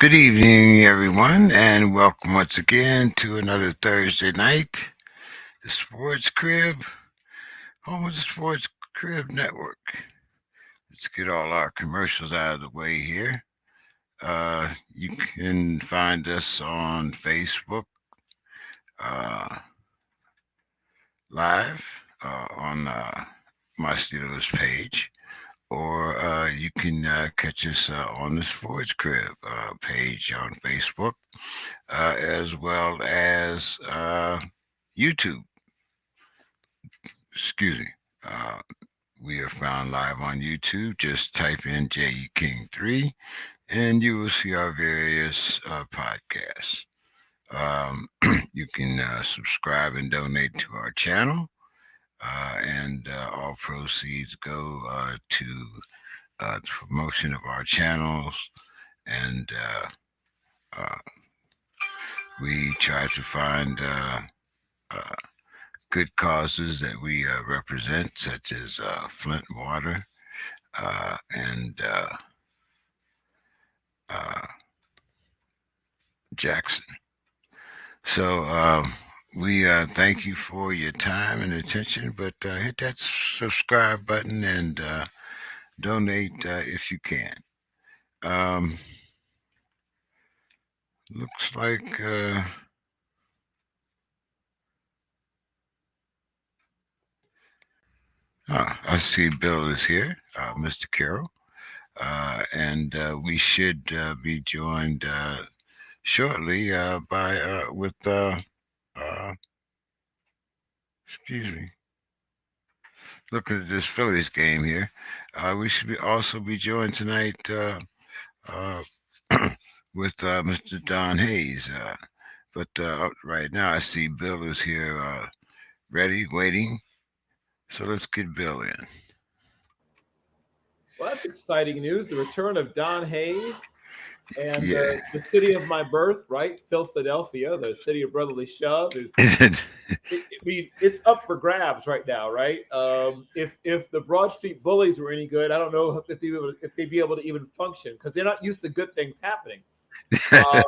Good evening, everyone, and welcome once again to another Thursday night. The Sports Crib, home of the Sports Crib Network. Let's get all our commercials out of the way here. You can find us on Facebook uh, live on my Steelers page, or you can catch us on the Sports Crib page on Facebook, as well as YouTube. Excuse me. Uh, we are found live on YouTube. Just type in JE King 3 and you will see our various podcasts. You can subscribe and donate to our channel, and all proceeds go to the promotion of our channels. And uh, we try to find uh, good causes that we represent, such as Flint Water and uh, Jackson. So we thank you for your time and attention, but hit that subscribe button and donate if you can. Um, looks like I see Bill is here, Mr. Carroll, and we should be joined shortly by with uh, excuse me. Looking at this Phillies game here, we should also be joined tonight uh, with Mr. Don Hayes. But right now, I see Bill is here, ready, waiting. So let's get Bill in. Well, that's exciting news. The return of Don Hayes and Yeah. the city of my birth, right? Philadelphia, the city of brotherly shove, is. I mean, it's up for grabs right now, right? If the Broad Street Bullies were any good, I don't know if they'd be able to even function because they're not used to good things happening. Um,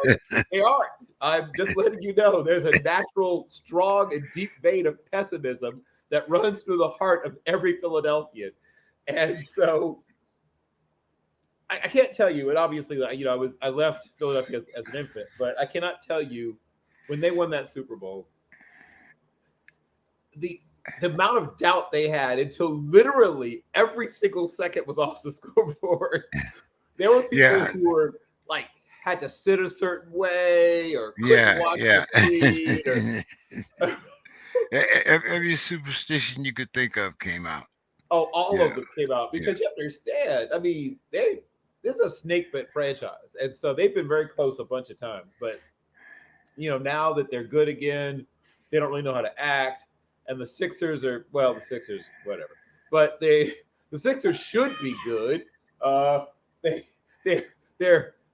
they aren't. I'm just letting you know there's a natural, strong, and deep vein of pessimism that runs through the heart of every Philadelphian. And so I can't tell you, and obviously, I left Philadelphia as an infant, but I cannot tell you when they won that Super Bowl, the the amount of doubt they had until literally every single second was off the scoreboard. There were people Yeah, who were like had to sit a certain way or couldn't yeah, watch the yeah. screen or Every superstition you could think of came out. oh, all Yeah, of them came out yeah, because you understand. I mean, this is a snake bit franchise, and so they've been very close a bunch of times. But now that they're good again, they don't really know how to act. And the Sixers are the Sixers, whatever. But the Sixers should be good. They they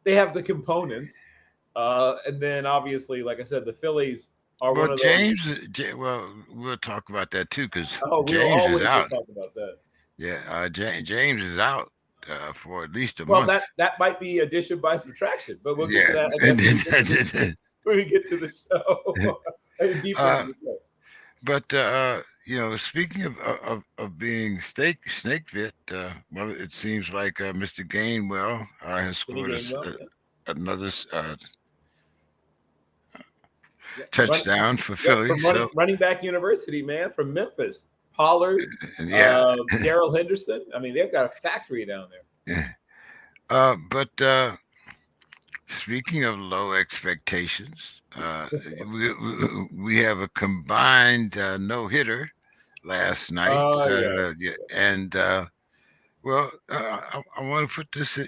they have the components. And then obviously, like I said, the Phillies are well, one of those. Well, we'll talk about that too, because Oh, we will James is always will out. talk about that. Yeah, James is out for at least a Well, month. that might be addition by subtraction, but we'll get to Yeah, that. I and guess when we get to the then, show, deeper into uh, the show. but speaking of being snake bit, well, it seems like Mr. Gainwell has Kenny scored Gainwell, yeah. another Yeah, touchdown for yep, Philly. from So running back university, man, from Memphis. Pollard, yeah, Daryl Henderson. I mean, they've got a factory down there. yeah. But speaking of low expectations, we have a combined no hitter last night. Yes. Yeah, and well, I want to put this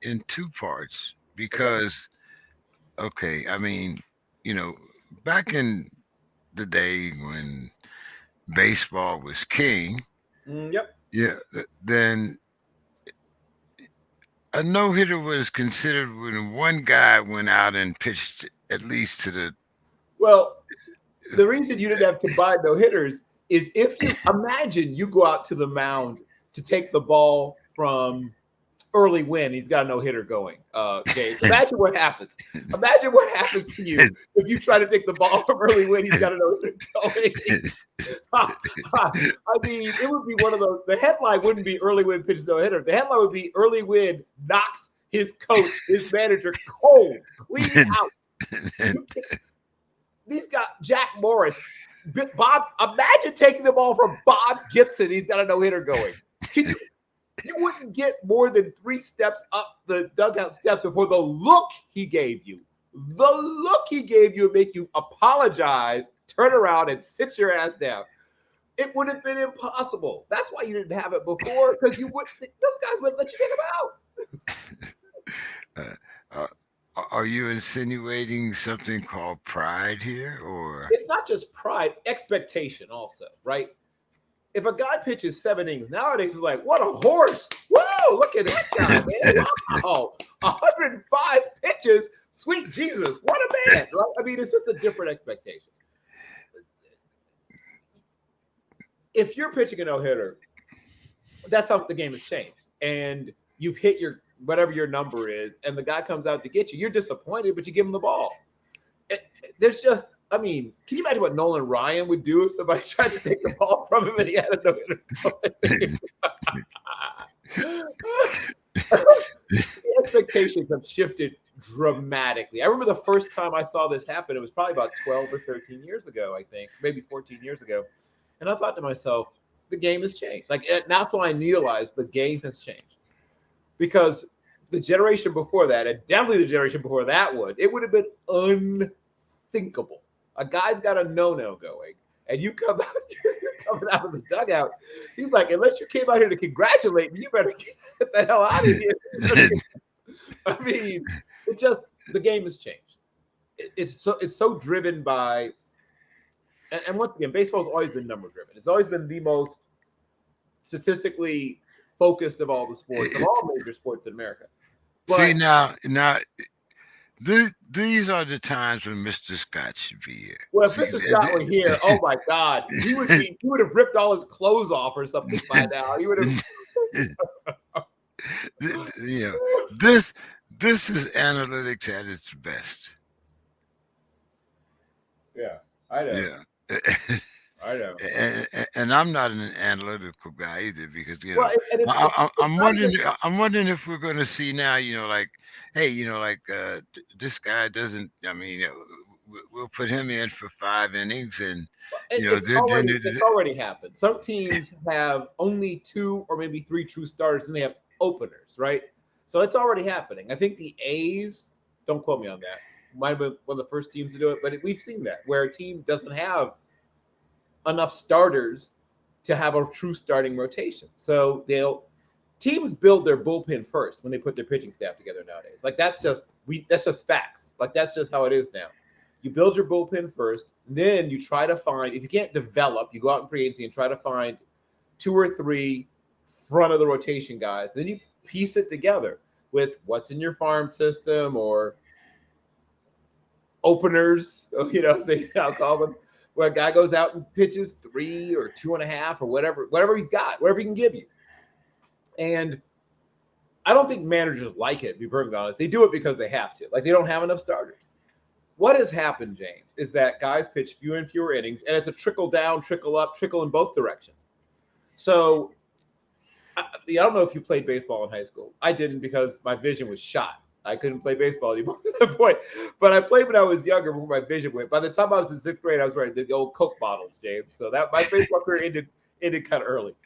in two parts Okay. because, okay, I mean, you know, back in the day when baseball was king, Yep. yeah, then a no hitter was considered when one guy went out and pitched at least to the. Well, the reason you didn't have combined no hitters is if you imagine you go out to the mound to take the ball from early win. He's got a no hitter going. James, imagine what happens. Imagine what happens to you if you try to take the ball from early win. He's got a no hitter going. I mean, it would be one of those. The headline wouldn't be early win pitches no hitter. The headline would be early win knocks his coach, his manager, cold, clean out. He's got Jack Morris. Bob, imagine taking the ball from Bob Gibson. He's got a no hitter going. You wouldn't get more than 3 steps up the dugout steps before the look he gave you. The look he gave you would make you apologize, turn around, and sit your ass down. It would have been impossible. That's why you didn't have it before, because you would. Those guys wouldn't let you take them out. Are you insinuating something called pride here, or It's not just pride, expectation also, right? If a guy pitches 7 innings nowadays, it's like, what a horse! Whoa, look at this guy, man! Wow, 105 pitches. Sweet Jesus, what a man! Right? I mean, it's just a different expectation. If you're pitching a no-hitter, that's how the game has changed. And you've hit your whatever your number is, and the guy comes out to get you. You're disappointed, but you give him the ball. There's just, I mean, can you imagine what Nolan Ryan would do if somebody tried to take the ball from him and he had a no-hitter? The expectations have shifted dramatically. I remember the first time I saw this happen, it was probably about 12 or 13 years ago, I think, maybe 14 years ago. And I thought to myself, the game has changed. Like, that's when I realized the game has changed. Because the generation before that, and definitely the generation before that it would have been unthinkable. A guy's got a no-no going, and you come out here, you're coming out of the dugout. He's like, unless you came out here to congratulate me, you better get the hell out of here. I mean, the game has changed. It's so driven by, and once again, baseball's always been number driven. It's always been the most statistically focused of all the sports, of all major sports in America. But, see, now, these are the times when Mr. Scott should be here. Well, if Mr. Scott were here, oh my God, he would have ripped all his clothes off or something by now. He would have. This is analytics at its best. Yeah, I know. Yeah. I know, and I'm not an analytical guy either, because I'm wondering if we're going to see now, like, hey, like this guy doesn't. I mean, we'll put him in for 5 innings, and it's already happened. Some teams have only 2 or maybe 3 true starters, and they have openers, right? So it's already happening. I think the A's, don't quote me on that, might have been one of the first teams to do it, but we've seen that where a team doesn't have enough starters to have a true starting rotation. So teams build their bullpen first when they put their pitching staff together nowadays. Like, that's just facts. Like, that's just how it is now. You build your bullpen first, then you try to find, if you can't develop, you go out in free agency and try to find 2 or 3 front of the rotation guys. Then you piece it together with what's in your farm system or openers, I'll call them, where a guy goes out and pitches 3 or 2.5 or whatever he's got, whatever he can give you. And I don't think managers like it, to be perfectly honest. They do it because they have to. Like, they don't have enough starters. What has happened, James, is that guys pitch fewer and fewer innings, and it's a trickle down, trickle up, trickle in both directions. So I don't know if you played baseball in high school. I didn't, because my vision was shot. I couldn't play baseball anymore at that point. But I played when I was younger before my vision went. By the time I was in 6th grade, I was wearing the old Coke bottles, James. So that my baseball career ended kind of early.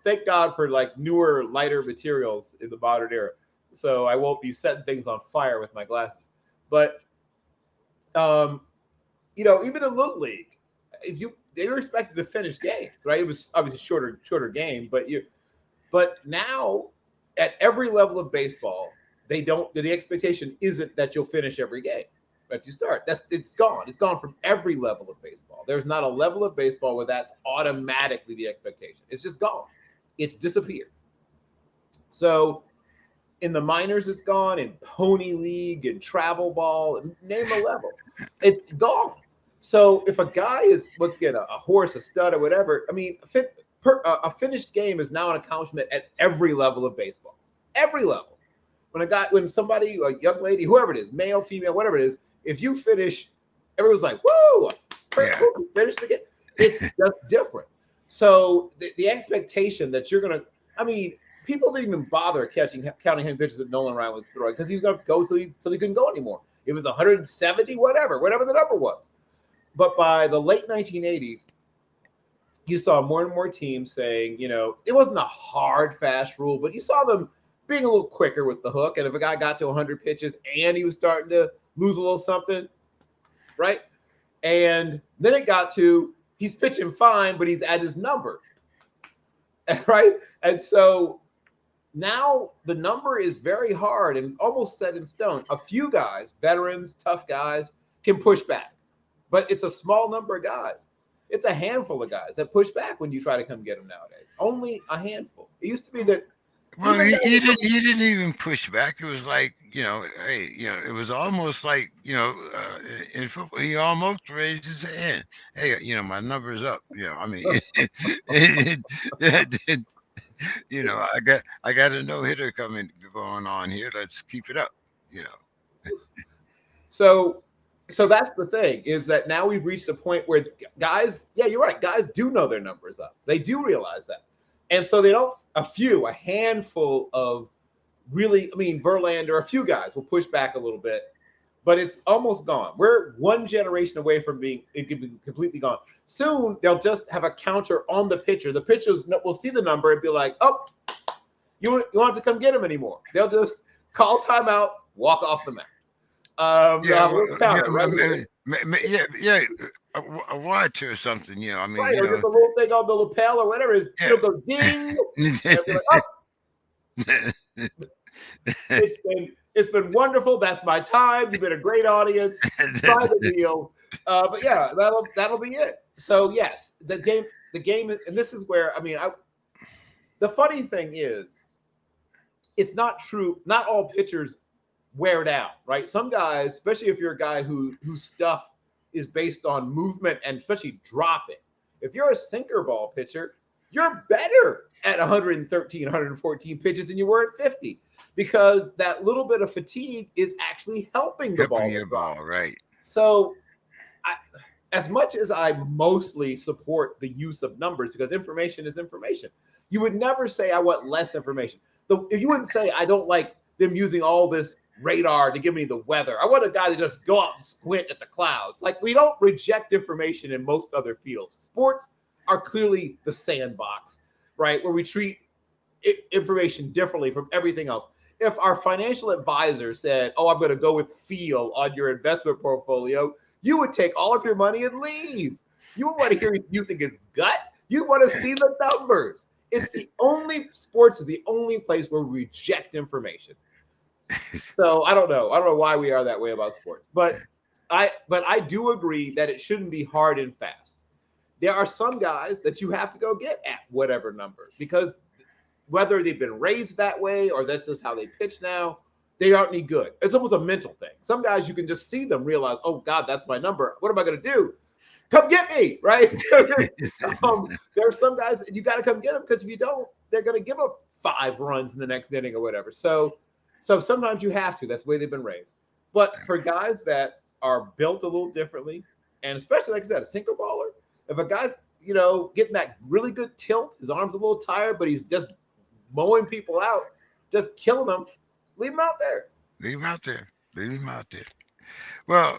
Thank God for like newer, lighter materials in the modern era. So I won't be setting things on fire with my glasses. But even in Little League, they were expected to finish games, right? It was obviously shorter game, but now at every level of baseball, the expectation isn't that you'll finish every game that you start. It's gone. It's gone from every level of baseball. There's not a level of baseball where that's automatically the expectation. It's just gone. It's disappeared. So in the minors, it's gone. In Pony League and travel ball, name a level, it's gone. So if a guy is, once again, a horse, a stud, or whatever, I mean, a finished game is now an accomplishment at every level of baseball. every level. When somebody, a young lady, whoever it is, male, female, whatever it is, if you finish, everyone's like, woo, Yeah. finish the game. It's just different. So the expectation that you're gonna, I mean, people didn't even bother counting how many pitches that Nolan Ryan was throwing because he's gonna go till he couldn't go anymore. It was 170, whatever the number was. But by the late 1980s, you saw more and more teams saying, it wasn't a hard fast rule, but you saw them being a little quicker with the hook. And if a guy got to 100 pitches and he was starting to lose a little something, right? And then it got to he's pitching fine, but he's at his number, right? And so now the number is very hard and almost set in stone. A few guys, veterans, tough guys, can push back, but it's a small number of guys. It's a handful of guys that push back when you try to come get them nowadays. Only a handful. It used to be that Well, even he guys. didn't. He didn't even push back. It was like, hey, it was almost like, in football, he almost raised his hand. Hey, my number's up. I mean, it, I got a no hitter coming going on here. Let's keep it up. You know. So that's the thing is that now we've reached a point where guys, yeah, you're right. Guys do know their numbers up. They do realize that. And so they don't, a handful of really, I mean, Verlander, a few guys will push back a little bit, but it's almost gone. We're one generation away from being completely gone. Soon they'll just have a counter on the pitcher. The pitchers will see the number and be like, oh, you don't have to come get him anymore. They'll just call timeout, walk off the mound. Yeah, well, We'll counter right here. yeah, a watch or something. I mean, Right, or just a little thing on the lapel or whatever. yeah. It'll go ding, and they'll be like, "Oh, it's been wonderful. That's my time. You've been a great audience. Try the deal." But yeah, that'll be it. So yes, the game, and this is where the funny thing is, it's not true. Not all pitchers wear down, right? Some guys, especially if you're a guy whose stuff is based on movement and especially dropping. If you're a sinker ball pitcher, you're better at 113, 114 pitches than you were at 50 because that little bit of fatigue is actually helping the helping ball your to drop. ball, right? So, as much as I mostly support the use of numbers because information is information, you would never say I want less information. If you wouldn't say I don't like them using all this radar to give me the weather. I want a guy to just go out and squint at the clouds. Like we don't reject information in most other fields. Sports are clearly the sandbox, right? Where we treat information differently from everything else. If our financial advisor said, "Oh, I'm going to go with feel on your investment portfolio," you would take all of your money and leave. You would want to hear you think it's gut. You want to see the numbers. Sports is the only place where we reject information. So I don't know. I don't know why we are that way about sports, but I do agree that it shouldn't be hard and fast. There are some guys that you have to go get at whatever number because whether they've been raised that way or that's just how they pitch now, they aren't any good. It's almost a mental thing. Some guys you can just see them realize, oh God, that's my number. What am I going to do? Come get me, right? There are some guys that you got to come get them because if you don't, they're going to give up 5 runs in the next inning or whatever. So sometimes you have to. That's the way they've been raised. But for guys that are built a little differently, and especially like I said, a sinker baller, if a guy's getting that really good tilt, his arm's a little tired, but he's just mowing people out, just killing them, leave him out there. Leave him out there. Leave him out there. Well,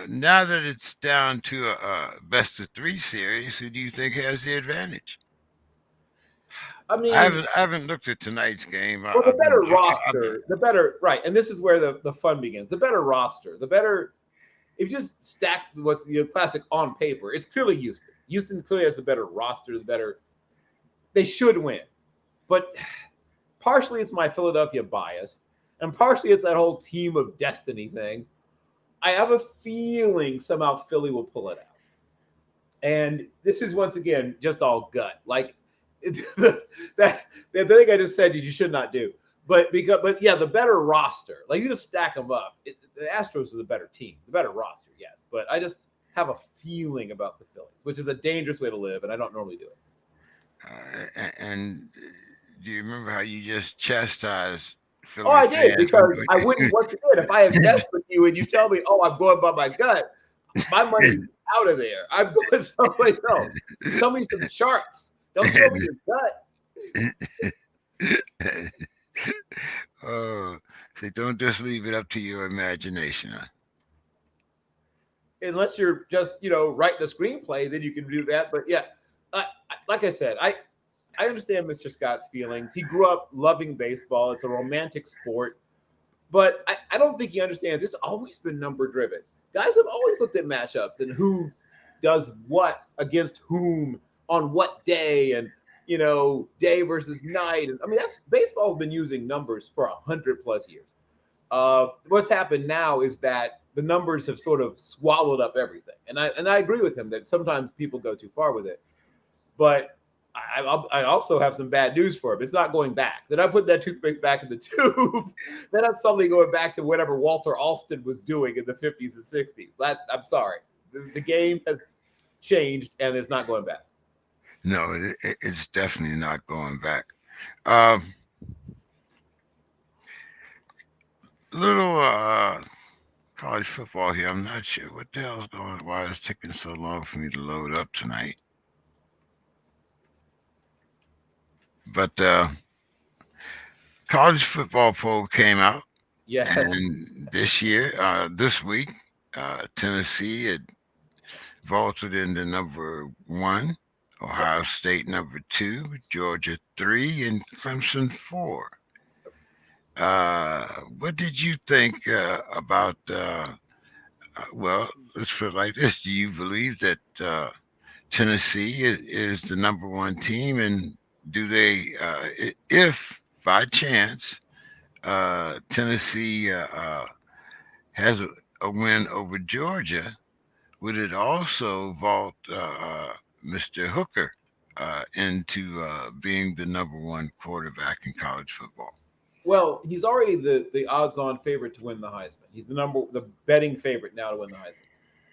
now that it's down to a best of three series, who do you think has the advantage? I I mean, haven't looked at tonight's game. well, the I've been better roster, the better, right? And this is where the fun begins. The better roster, the better. If you just stack what's the classic on paper, it's clearly Houston. Houston clearly has the better roster, the better. They should win, but partially it's my Philadelphia bias, and partially it's that whole team of destiny thing. I have a feeling somehow Philly will pull it out. And this is once again just all gut. Like that the thing I just said you should not do. But yeah, the better roster. Like you just stack them up. The Astros are the better team, the better roster, yes. But I just have a feeling about the Phillies, which is a dangerous way to live, and I don't normally do it. and Do you remember how you just chastised Oh, Philly I did fans for because I wouldn't. Once again, if I invest with you and you tell me, "Oh, I'm going by my gut," my money's out of there. I'm going someplace else. Tell me some charts. Don't show me your gut Oh, so don't just leave it up to your imagination. Huh? unless you're just writing a screenplay. Then you can do that. But yeah, like I said, I understand Mr. Scott's feelings. He grew up loving baseball. It's a romantic sport. But I don't think he understands. It's always been number driven. Guys have always looked at matchups and who does what against whom on what day, and day versus night. And I mean, that's baseball's been using numbers for 100 plus years. What's happened now is that the numbers have sort of swallowed up everything, and I agree with him that sometimes people go too far with it. But I also have some bad news for him. It's not going back. They're not putting that toothpaste back in the tube. They're not suddenly going back to whatever Walter Alston was doing in the 50s and 60s. I'm sorry. The game has changed and it's not going back. No, it's definitely not going back. Um, little college football here. I'm not sure what the hell's going. Why it's taking so long for me to load up tonight? But college football poll came out, Yes. and this week, Tennessee had vaulted into number one, Yep. Ohio State number two, Georgia three, and Clemson four. What did you think about? Well, let's put it like this: do you believe that Tennessee is the number one team, and do they, if by chance Tennessee has a win over Georgia, would it also vault Mr. Hooker into being the number one quarterback in college football? Well, he's already the odds-on favorite to win the Heisman. He's the betting favorite now to win the Heisman.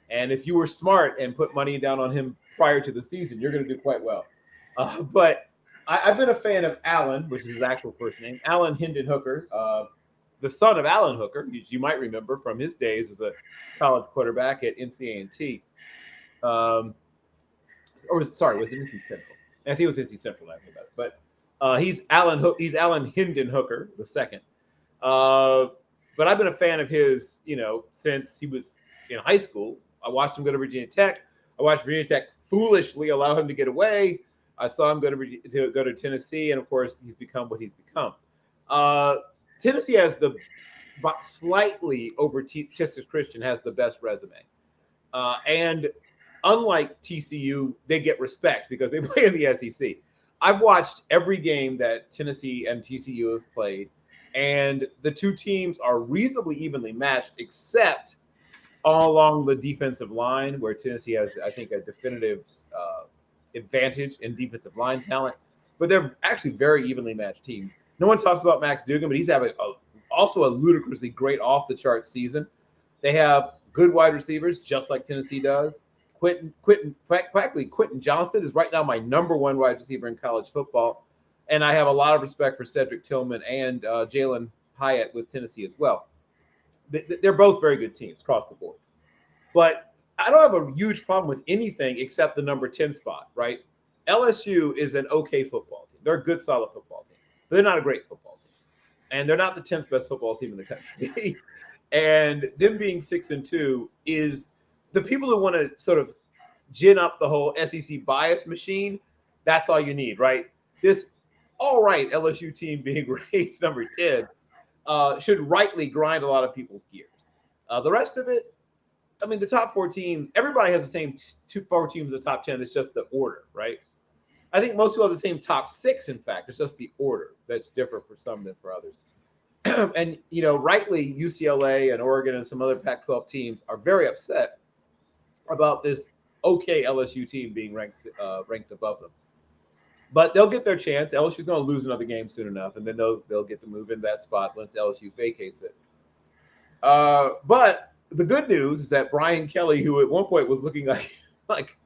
And if you were smart and put money down on him prior to the season, you're going to do quite well. But I've been a fan of Allen, which is his actual first name, Allen Hendon Hooker, the son of Alan Hooker, you might remember from his days as a college quarterback at NC A&T. Sorry, was it NC Central? I think it was NC Central. Now I think about it, but he's Alan Hendon Hooker the second. Uh, but I've been a fan of his, since he was in high school. I watched him go to Virginia Tech. I watched Virginia Tech foolishly allow him to get away. I saw him go to Tennessee, and of course, he's become what he's become. Uh, Tennessee has the slightly over Texas Christian has the best resume, and unlike TCU, they get respect because they play in the SEC. I've watched every game that Tennessee and TCU have played, and the two teams are reasonably evenly matched, except all along the defensive line, where Tennessee has, I think, a definitive advantage in defensive line talent. But they're actually very evenly matched teams. No one talks about Max Duggan, but he's having also a ludicrously great off the chart season. They have good wide receivers, just like Tennessee does. Quentin Johnston is right now my number one wide receiver in college football. And I have a lot of respect for Cedric Tillman and Jalen Hyatt with Tennessee as well. They're both very good teams across the board. But I don't have a huge problem with anything except the number 10 spot, right? LSU is an okay football team. They're a good, solid football team. But they're not a great football team. And they're not the 10th best football team in the country. And them being 6-2 is the people who want to sort of gin up the whole SEC bias machine. That's all you need, right? This all right LSU team being ranked number 10 should rightly grind a lot of people's gears. The rest of it, I mean, the top four teams, everybody has the same four teams in the top 10. It's just the order, right? I think most people have the same top six, in fact. It's just the order that's different for some than for others. And, rightly, UCLA and Oregon and some other Pac 12 teams are very upset about this okay LSU team being ranked above them. But they'll get their chance. LSU's going to lose another game soon enough, and then they'll get to move in that spot once LSU vacates it. But the good news is that Brian Kelly, who at one point was looking like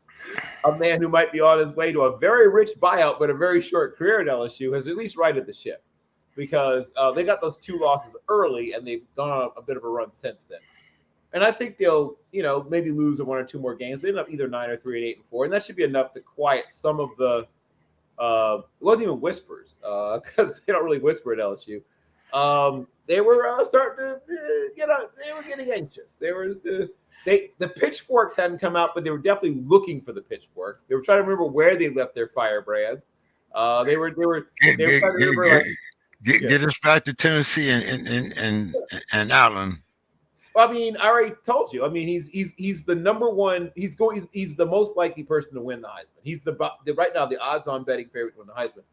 a man who might be on his way to a very rich buyout, but a very short career at LSU, has at least righted the ship because they got those 2 losses early and they've gone on a bit of a run since then. And I think they'll, maybe lose 1 or 2 more games. They end up either 9 or 3 and 8 and 4, and that should be enough to quiet some of the. It wasn't even whispers because they don't really whisper at LSU. They were starting to get out. They were getting anxious. There was the pitchforks hadn't come out, but they were definitely looking for the pitchforks. They were trying to remember where they left their firebrands. They were Get, trying to get, remember get, like get, yeah. get us back to Tennessee and Allen. I mean, I already told you. I mean, he's the number one. He's the most likely person to win the Heisman. He's the right now the odds-on betting favorite to win the Heisman.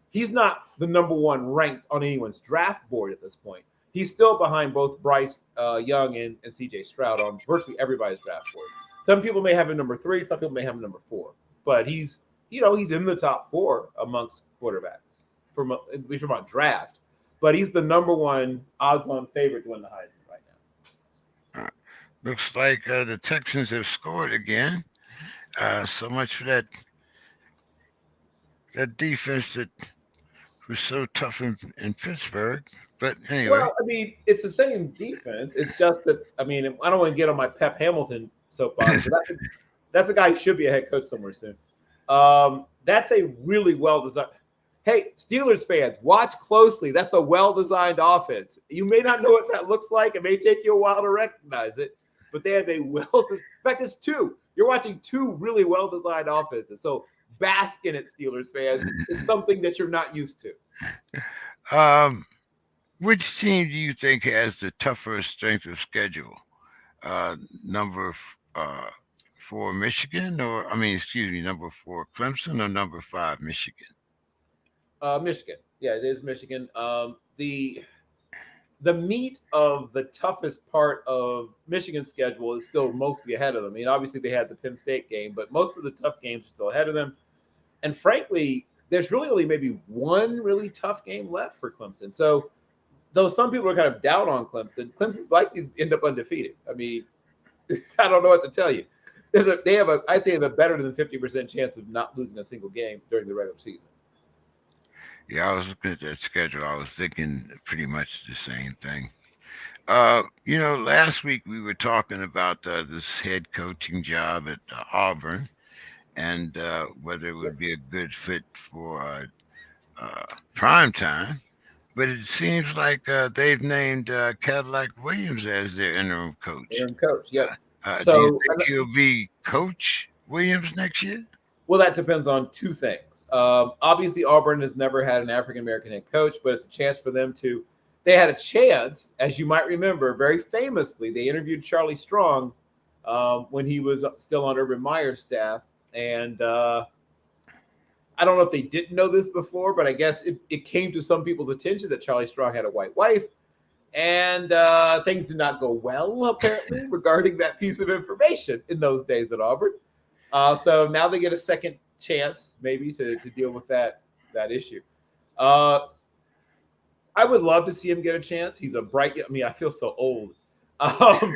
He's not the number one ranked on anyone's draft board at this point. He's still behind both Bryce Young and C.J. Stroud on virtually everybody's draft board. Some people may have him number 3. Some people may have him number 4. But he's in the top 4 amongst quarterbacks from at least from a draft. But he's the number one odds-on favorite to win the Heisman right now. Looks like the Texans have scored again. So much for that defense that was so tough in Pittsburgh. But anyway, Well, I mean, it's the same defense. It's just that I mean, I don't want to get on my Pep Hamilton soapbox, but that's a guy who should be a head coach somewhere soon. That's a really well designed. Hey, Steelers fans, watch closely. That's a well designed offense. You may not know what that looks like. It may take you a while to recognize it, but they have a in fact, it's 2. You're watching 2 really well designed offenses. So bask in it, Steelers fans. It's something that you're not used to. um, which team do you think has the tougher strength of schedule? Number 4 Michigan, or I mean, excuse me, number 4 Clemson, or number 5 Michigan? Michigan. Yeah, it is Michigan. The meat of the toughest part of Michigan's schedule is still mostly ahead of them. I mean, obviously they had the Penn State game, but most of the tough games are still ahead of them. And frankly, there's really only maybe one really tough game left for Clemson. So, though some people are kind of down on Clemson, Clemson's likely to end up undefeated. I mean, I don't know what to tell you. I'd say a better than 50% chance of not losing a single game during the regular season. Yeah, I was looking at that schedule. I was thinking pretty much the same thing. Last week we were talking about this head coaching job at Auburn and whether it would be a good fit for prime time. But it seems like they've named Cadillac Williams as their interim coach. Interim coach. Yep. Do you So, think he'll be Coach Williams next year? well, that depends on 2 things. Obviously, Auburn has never had an African American head coach, but it's a chance for them to. They had a chance, as you might remember, very famously. They interviewed Charlie Strong when he was still on Urban Meyer's staff, and I don't know if they didn't know this before, but I guess it came to some people's attention that Charlie Strong had a white wife, and things did not go well apparently regarding that piece of information in those days at Auburn. So now they get a second chance, maybe, to deal with that issue. Uh, I would love to see him get a chance. He's a bright. I mean, I feel so old. I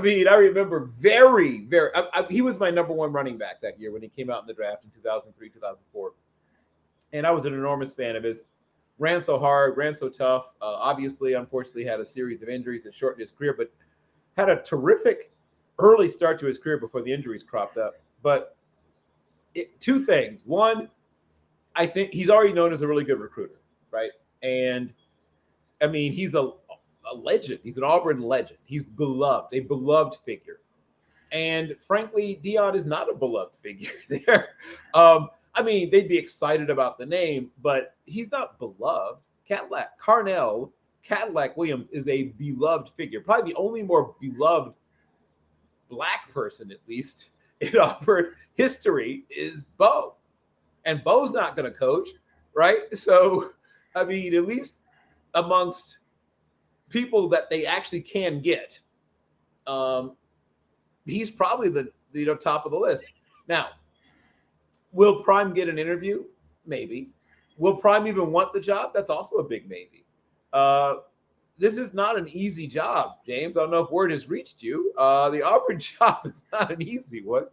mean, I remember very, very. He was my number 1 running back that year when he came out in the draft in 2003, 2004, and I was an enormous fan of his. Ran so hard, ran so tough. Obviously, unfortunately, had a series of injuries that shortened his career, but had a terrific early start to his career before the injuries cropped up. But 2 things. One, I think he's already known as a really good recruiter, right? And I mean, he's a legend. He's an Auburn legend. He's beloved, a beloved figure. And frankly, Dion is not a beloved figure there. I mean, they'd be excited about the name, but he's not beloved. Cadillac Williams is a beloved figure, probably the only more beloved black person, at least, in Auburn history is Bo. And Bo's not going to coach, right? So, I mean, at least amongst people that they actually can get, um, he's probably the top of the list. Now, will Prime get an interview? Maybe. Will Prime even want the job? That's also a big maybe. Uh, this is not an easy job, James. I don't know if word has reached you. The Auburn job is not an easy one,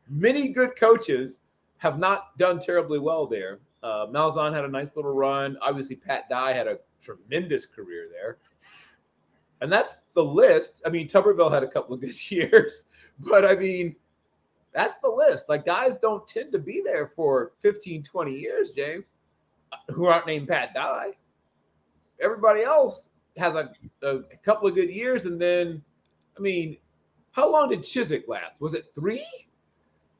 Many good coaches have not done terribly well there. Malzahn had a nice little run. Obviously, Pat Dye had a tremendous career there. And that's the list. I mean, Tuberville had a couple of good years, but I mean, that's the list. Like, guys don't tend to be there for 15, 20 years, James, who aren't named Pat Dye. Everybody else has a couple of good years. And then, I mean, how long did Chiswick last? Was it three?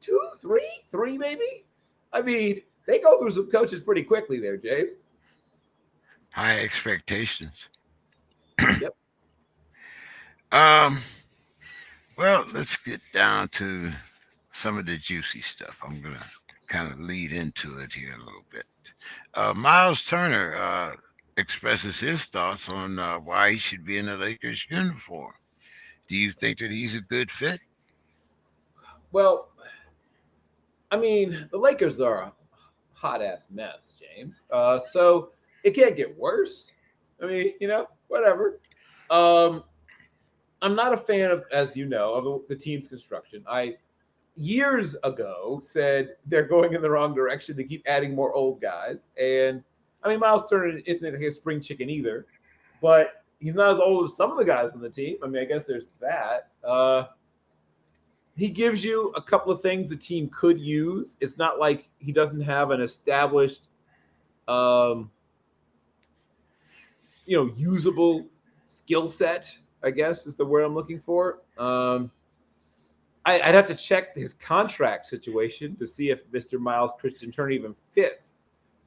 Two, three, maybe? I mean, they go through some coaches pretty quickly there, James. High expectations. Yep. Um, well, let's get down to some of the juicy stuff. I'm gonna kind of lead into it here a little bit. Miles Turner expresses his thoughts on why he should be in the Lakers uniform. Do you think that he's a good fit? Well, I mean, the Lakers are a hot ass mess, James. So it can't get worse. I mean, whatever. Um, I'm not a fan of, as you know, of the team's construction. I years ago said they're going in the wrong direction. They keep adding more old guys, and I mean, Miles Turner isn't like a spring chicken either, but he's not as old as some of the guys on the team. I mean, I guess there's that. He gives you a couple of things the team could use. It's not like he doesn't have an established, um, usable skill set. I guess is the word I'm looking for. I'd have to check his contract situation to see if Mr. Miles Christian Turner even fits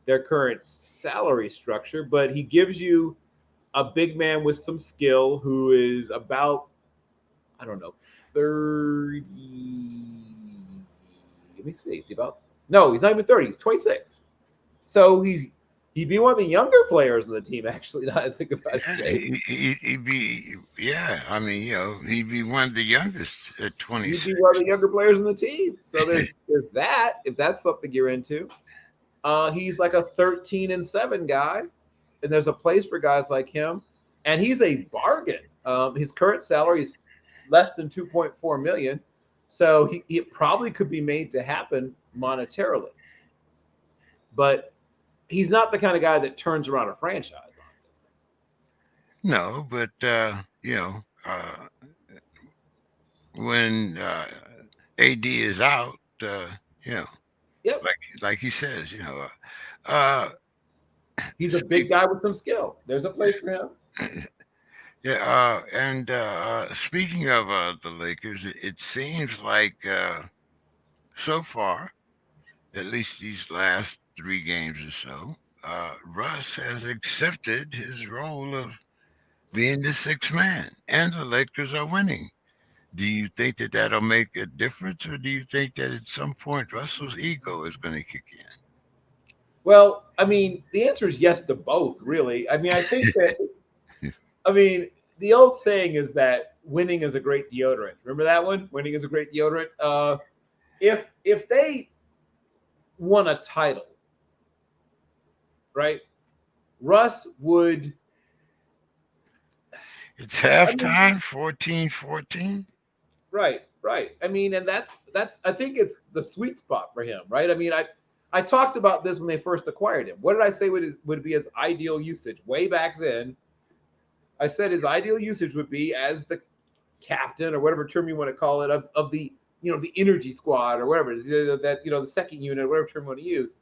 their current salary structure. But he gives you a big man with some skill who is about, I don't know, 30. Let me see. Is he about? No, he's not even 30. He's 26. So he'd be one of the younger players on the team, actually. Now I think about it, Yeah, Jay. he'd be. Yeah, I mean, he'd be one of the youngest at He'd be one of 26. the younger players on the team. So there's that, if that's something you're into. He's like a 13-7 guy, and there's a place for guys like him. And he's a bargain. His current salary is less than 2.4 million, so he probably could be made to happen monetarily. But he's not the kind of guy that turns around a franchise on this. No, but when AD is out, you know, Yep, like he says, uh, he's a big speak, guy with some skill. There's a place for him. yeah, and speaking of the Lakers, it seems like so far, at least these last 3 games or so, Russ has accepted his role of being the sixth man, and the Lakers are winning. Do you think that that'll make a difference, or do you think that at some point Russell's ego is going to kick Well, I mean, the answer is yes to both, really. I mean, I think that, in? I mean, the old saying is that winning is a great deodorant. Remember that one? Winning is a great deodorant. If they won a title, right? Russ would. It's I mean, halftime, 14-14. right. I mean, and that's. I think it's the sweet spot for him, right? I mean, I talked about this when they first acquired him. What did I say would be his ideal usage way back then? I said his ideal usage would be as the captain or whatever term you want to call it of the the energy squad or whatever it is that the second unit, whatever term you want to use.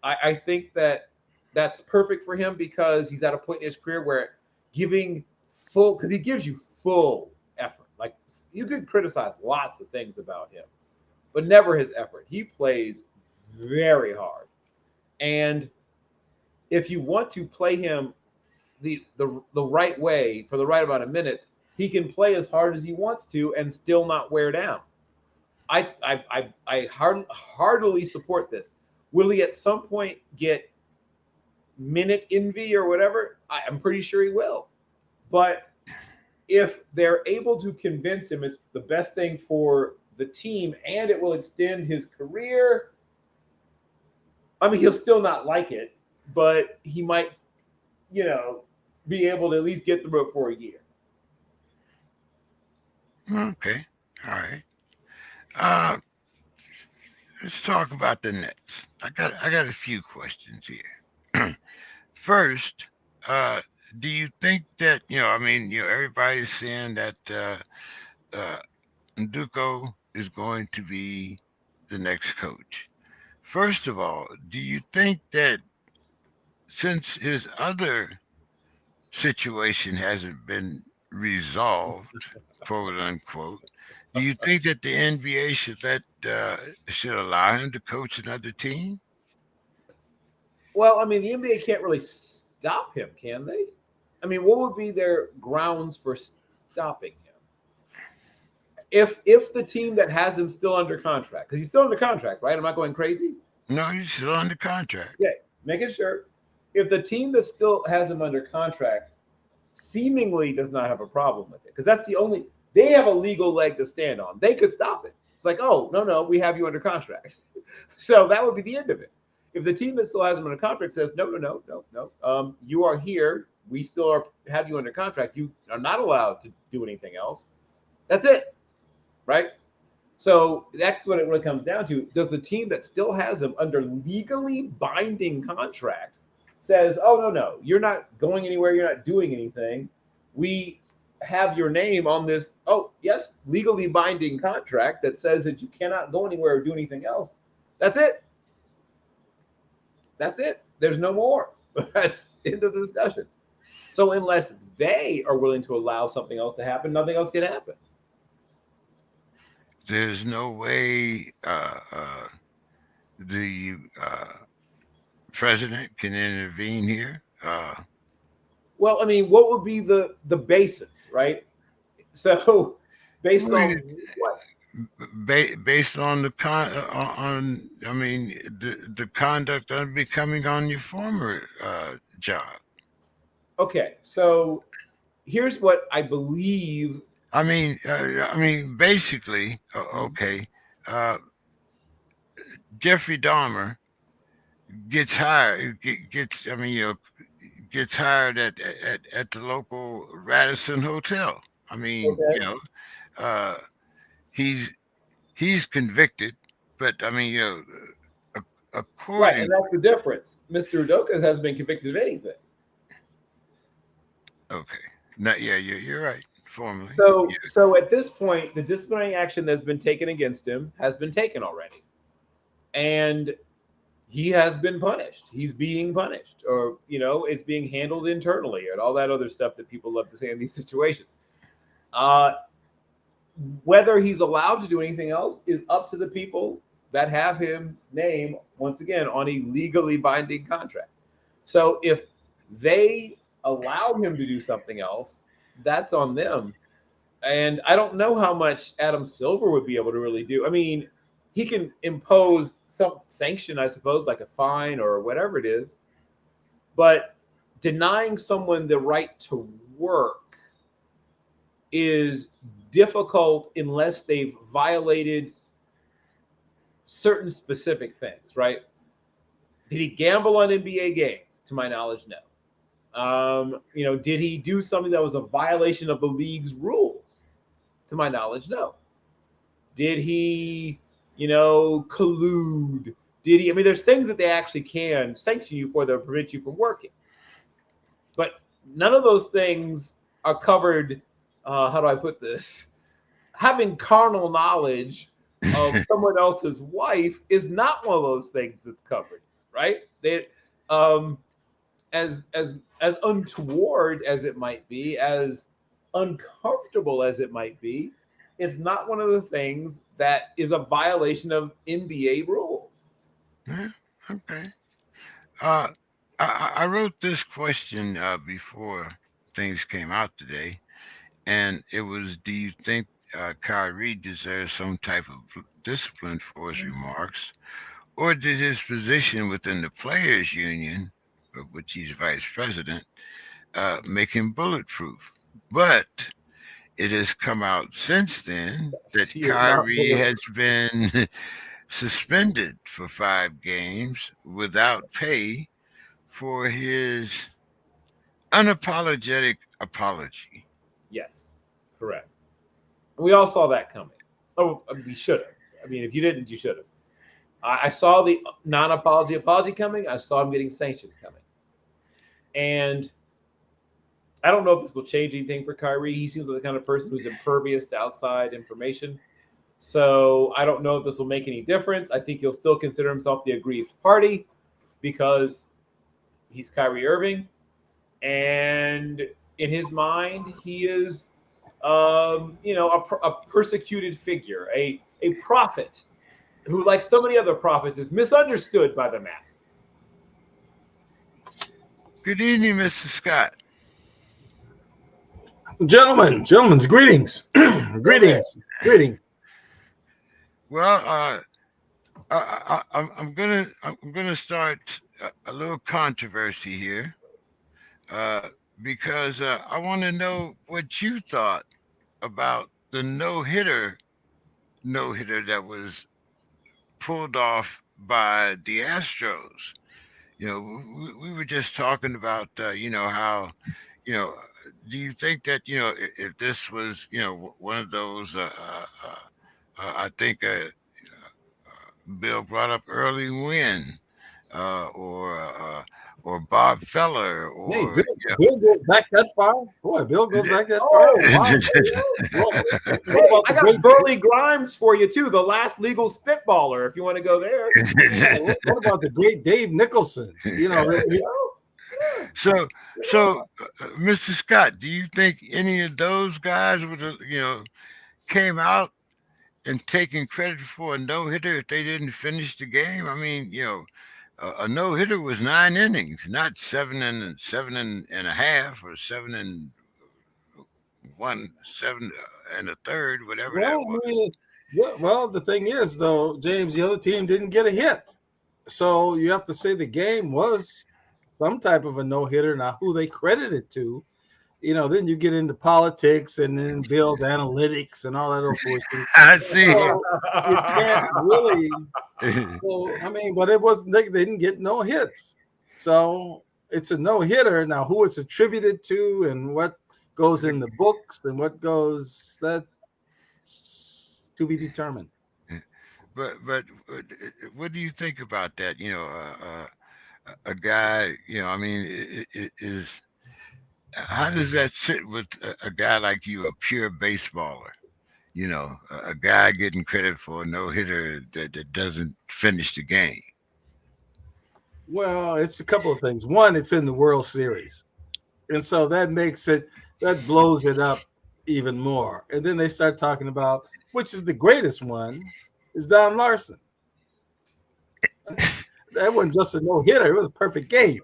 I think that that's perfect for him because he's at a point in his career where giving full, because he gives you full effort. Like, you could criticize lots of things about him, but never his effort. He plays very hard, and if you want to play him the right way for the right amount of minutes, he can play as hard as he wants to and still not wear down. I heartily support this. Will he at some point get minute envy or whatever? I'm pretty sure he will. But if they're able to convince him it's the best thing for the team and it will extend his career, I mean, he'll still not like it, but he might, you know, be able to at least get through it for a year. Okay, all right. Uh, let's talk about the Nets. I got a few questions here. First, uh, do you think that I mean, everybody's saying that uh, Nduko is going to be the next coach. First of all, do you think that since his other situation hasn't been resolved, quote unquote, do you think that the NBA should allow him to coach another team? Well, I mean, the NBA can't really stop him, can they? I mean, what would be their grounds for stopping him? If the team that has him still under contract, because he's still under contract, right? I'm not going crazy. No, he's still under contract. Yeah, making sure. If the team that still has him under contract seemingly does not have a problem with it, because that's the only they have a legal leg to stand on. They could stop it. It's like, oh no, we have you under contract. So that would be the end of it. If the team that still has him under contract says no, you are here, we still have you under contract. You are not allowed to do anything else. That's it, right? So that's what it really comes down to. Does the team that still has him under legally binding contract says, "Oh no, you're not going anywhere. You're not doing anything. We have your name on this. Oh yes, legally binding contract that says that you cannot go anywhere or do anything else." That's it. That's it. There's no more. That's end of the discussion. So unless they are willing to allow something else to happen, nothing else can happen. There's no way the president can intervene here. Well, I mean, what would be the basis, right? So, based Well, on what? based on the I mean the conduct unbecoming on your former job. Okay, so here's what I believe. I mean basically okay. Uh, Jeffrey Dahmer gets hired gets I mean gets hired at the local Radisson Hotel. I mean Okay, uh, he's he's convicted, but I mean right, and according. that's the difference. Mr. Udoka has been convicted of anything. Okay. No, yeah, you're right. Formally. So at this point, the disciplinary action that's been taken against him has been taken already, and he has been punished. He's being punished, or it's being handled internally, and all that other stuff that people love to say in these situations. Uh, Whether he's allowed to do anything else is up to the people that have his name once again on a legally binding contract. So if they allow him to do something else, that's on them. And I don't know how much Adam Silver would be able to really do. I mean, he can impose some sanction, I suppose, like a fine or whatever it is, but denying someone the right to work is difficult unless they've violated certain specific things, right? Did he gamble on NBA games? To my knowledge, no. Did he do something that was a violation of the league's rules? To my knowledge, no. Did he, collude? Did he? I mean, there's things that they actually can sanction you for that prevent you from working, but none of those things are covered. How do I put this? Having carnal knowledge of someone else's wife is not one of those things that's covered, right? They, um, as untoward as it might be, as uncomfortable as it might be, it's not one of the things that is a violation of NBA rules. Yeah, okay. Uh, I wrote this question before things came out today, and it was, do you think Kyrie deserves some type of discipline for his remarks, or did his position within the players' union, of which he's vice president, make him bulletproof? But it has come out since then that He is not Kyrie has bulletproof. been suspended for 5 games without pay for his unapologetic apology. Yes, correct. We all saw that coming. Oh, I mean, we should have. I mean, if you didn't, you should have. I saw the non-apology apology coming. I saw him getting sanctioned coming, and I don't know if this will change anything for Kyrie. He seems like the kind of person who's impervious to outside information. So I don't know if this will make any difference. I think he'll still consider himself the aggrieved party because he's Kyrie Irving, and in his mind, he is, a persecuted figure, a prophet who, like so many other prophets, is misunderstood by the masses. Good evening, Mr. Scott. Gentlemen's greetings, greetings. Well, I'm gonna start a little controversy here, uh, because I want to know what you thought about the no hitter that was pulled off by the Astros. We were just talking about how you know. Do you think that if this was one of those I think Bill brought up early win, or Bob Feller, Hey, or Bill goes back that far. Boy, Bill goes back that far. Oh, wow. Well, what Hey, about I the got great? Burley Grimes for you too, the last legal spitballer. If you want to go there. What about the great Dave Nicholson? so Mr. Scott, do you think any of those guys would have came out and taken credit for a no hitter if they didn't finish the game? I mean, a no hitter was 9 innings, not seven and a half, or 7 and 1, 7 and a third, whatever that Well, was. I mean, well, the thing is, though, James, the other team didn't get a hit, so you have to say the game was some type of a no hitter. Now, who they credit it to, then you get into politics and then build analytics and all that other foolishness. I see. So you can't really. Well, I mean, but it wasn't. They didn't get no hits, so it's a no hitter. Now, who it's attributed to and what goes in the books and what goes that's to be determined. But what do you think about that? A guy. I mean, is how does that sit with a guy like you, a pure baseballer? A guy getting credit for a no hitter that doesn't finish the game. Well, it's a couple of things. One, it's in the World Series, and so that blows it up even more. And then they start talking about which is the greatest one is Don Larson. That wasn't just a no hitter; it was a perfect game.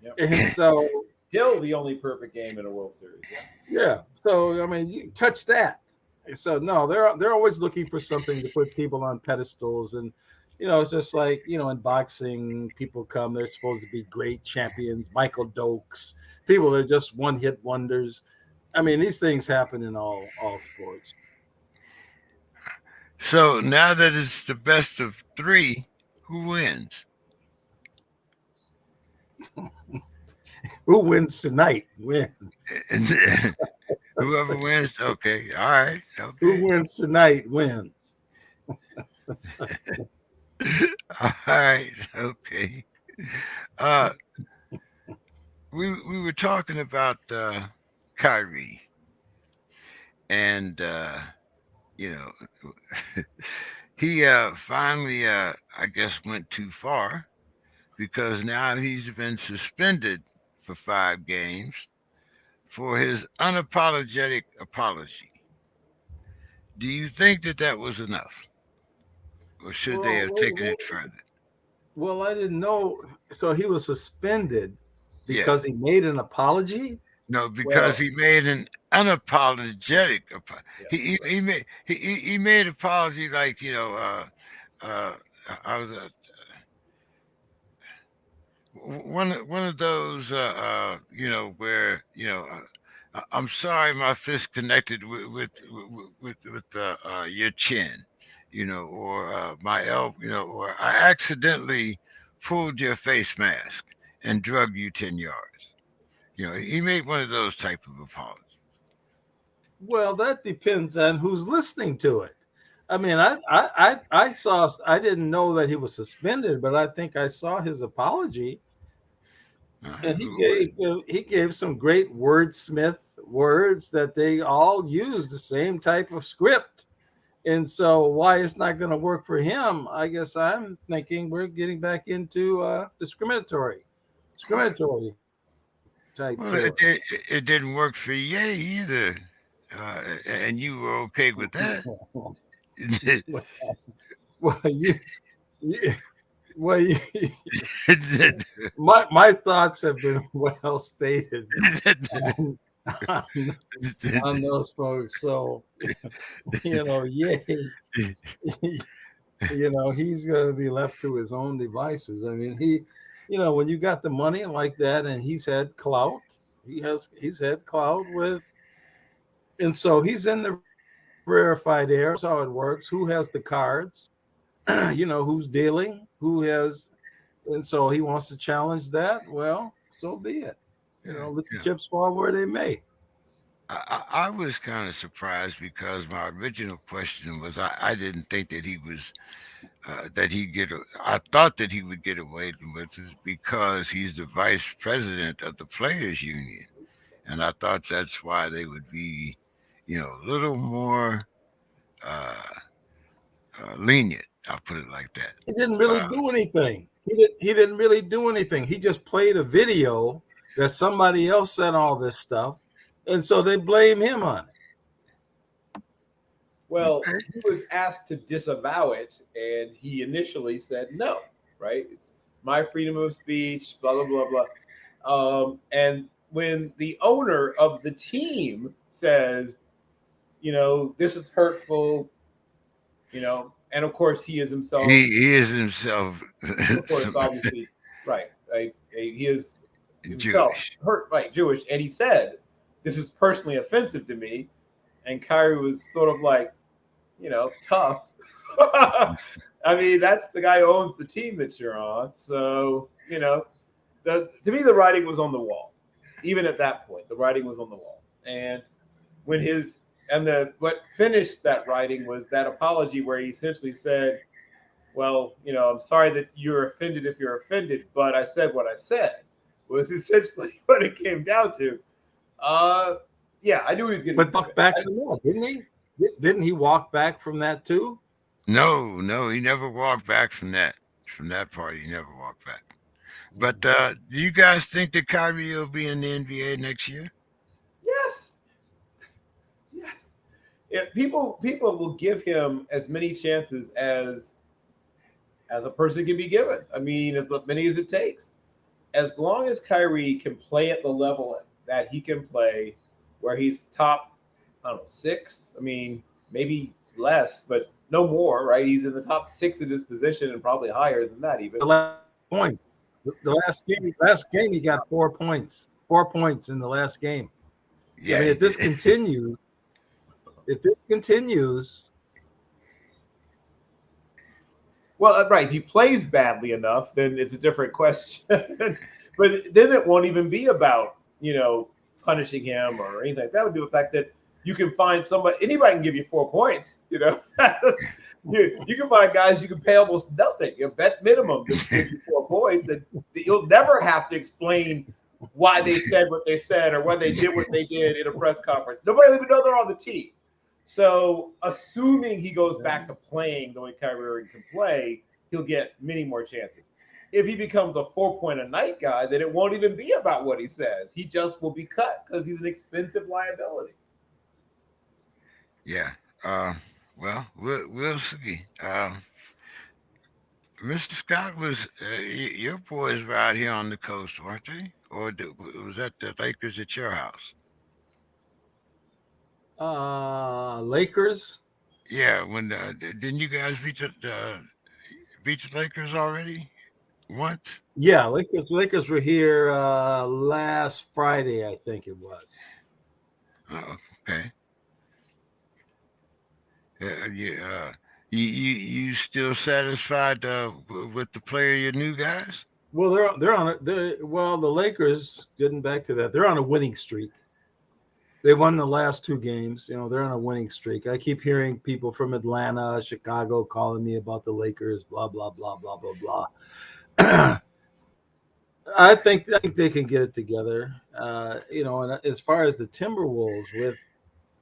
Yep. And so, Still the only perfect game in a World Series. Yeah. yeah. So I mean, you touch that. So no, they're always looking for something to put people on pedestals, and it's just like in boxing, people come. They're supposed to be great champions, Michael Dokes, people that are just one hit wonders. I mean, these things happen in all sports. So now that it's the best of three, who wins? Who wins tonight wins. And whoever wins, okay, all right, Who okay, wins tonight wins. all right, okay. Uh, we were talking about Kyrie, and you know he finally, I guess, went too far because now he's been suspended for 5 games for his unapologetic apology. Do you think that that was enough, or should they Well, have taken it further? I didn't know. So he was suspended Yeah, because he made an apology. no, because Well, he made an unapologetic. yeah. He made apology like uh, I was one of those where I'm sorry my fist connected with your chin, or my elbow, or I accidentally pulled your face mask and drug you 10 yards. He made one of those type of apologies. Well, that depends on who's listening to it. I mean, I saw. I didn't know that he was suspended, but I think I saw his apology, and he gave some great wordsmith words that they all use the same type of script. And so, why it's not going to work for him? I guess I'm thinking we're getting back into discriminatory type Well, to it didn't work for Ye either, and you were okay with that. it. Well, you well, you, my thoughts have been well stated on, on, on those folks. So, yay, he's going to be left to his own devices. I mean, when you got the money like that, and he's had clout, he's had clout with, and so he's in the rarefied air. He knows how it works. Who has the cards? Who's dealing? Who has, and so he wants to challenge that. Well, so be it. Yeah, Let the yeah. chips fall where they may. I was kind of surprised because my original question was I didn't think that he was that he get. I thought that he would get away with it because he's the vice president of the players union, and I thought that's why they would be, a little more uh, lenient. I'll put it like that. He didn't really Uh, do anything. He didn't really do anything. He just played a video that somebody else said all this stuff, and so they blame him on it. Well, okay. he was asked to disavow it, and he initially said no. Right? It's my freedom of speech. Blah blah blah blah. And when the owner of the team says, this is hurtful, and of course he is himself, He is himself of course, obviously, right, right, he is himself Jewish. hurt, right, Jewish, and he said, "This is personally offensive to me," and Kyrie was sort of like, tough. I mean, that's the guy who owns the team that you're on, so to me the writing was on the wall. Even at that point, the writing was on the wall, and when his and the what finished that writing was that apology where he essentially said, well, I'm sorry that you're offended if you're offended, but I said what I said, was essentially what it came down to. Uh, yeah, I knew he was getting But walk suspended. back from that, didn't he? Didn't he walk back from that too? No, no, he never walked back from that. From that part, he never walked back. But do you guys think that Kyrie will be in the NBA next year? Yes, yes. People will give him as many chances as a person can be given. I mean, as many as it takes. As long as Kyrie can play at the level that he can play, where he's top, I don't know, six. I mean, maybe less, but no more, right? He's in the top six in his position and probably higher than that even. The last point, the last game, he got 4 points. 4 points in the last game. I Yeah, mean, he if this did. continues, Well, right. If he plays badly enough, then it's a different question. But then it won't even be about, punishing him or anything. That would be the fact that you can find somebody, anybody can give you 4 points, you can find guys you can pay almost nothing, a bet minimum to give you 4 points, and you'll never have to explain why they said what they said or why they did what they did in a press conference. Nobody will even know they're on the team. So, assuming he goes back to playing the way Kyrie Irving can play, he'll get many more chances. If he becomes a 4 point a night guy, then it won't even be about what he says. He just will be cut because he's an expensive liability. Yeah. Uh, well, we'll see. Mr. Scott, your boys were out here on the coast, weren't they? Or was that the Lakers at your house? Lakers. Yeah. When didn't you guys beat the Lakers already once? Yeah, Lakers were here last Friday, I think it was. Oh, okay. Yeah. You still satisfied with the play of your new guys? Well, they're on it. Well, the Lakers, getting back to that, they're on a winning streak. They won the last two games. They're on a winning streak. I keep hearing people from Atlanta, Chicago calling me about the Lakers, blah, blah, blah, blah, blah, blah. I think they can get it together. And as far as the Timberwolves with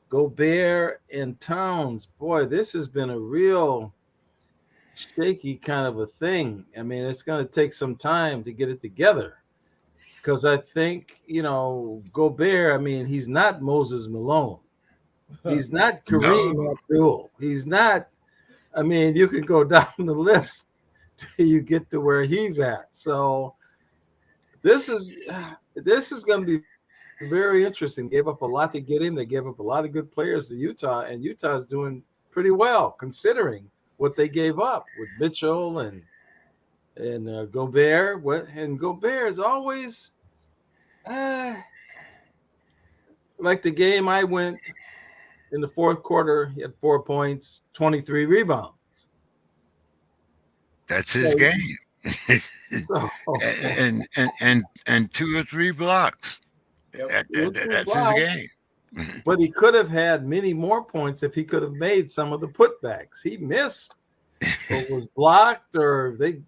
Gobert and Towns, boy, this has been a real shaky kind of a thing. I mean, it's going to take some time to get it together because I think, Gobert, I mean, he's not Moses Malone. He's not Kareem No, Abdul. He's not, I mean, you can go down the list till you get to where he's at. So this is this is going to be very interesting. They gave up a lot to get him. They gave up a lot of good players to Utah, and Utah's doing pretty well considering what they gave up with Mitchell and Gobert. And Gobert is always uh, like the game I went in the fourth quarter. He had 4 points, 23 rebounds. that's his So, game. so And two or three blocks. Yep. That's his game. but he could have had many more points if he could have made some of the putbacks. He missed or was blocked, or they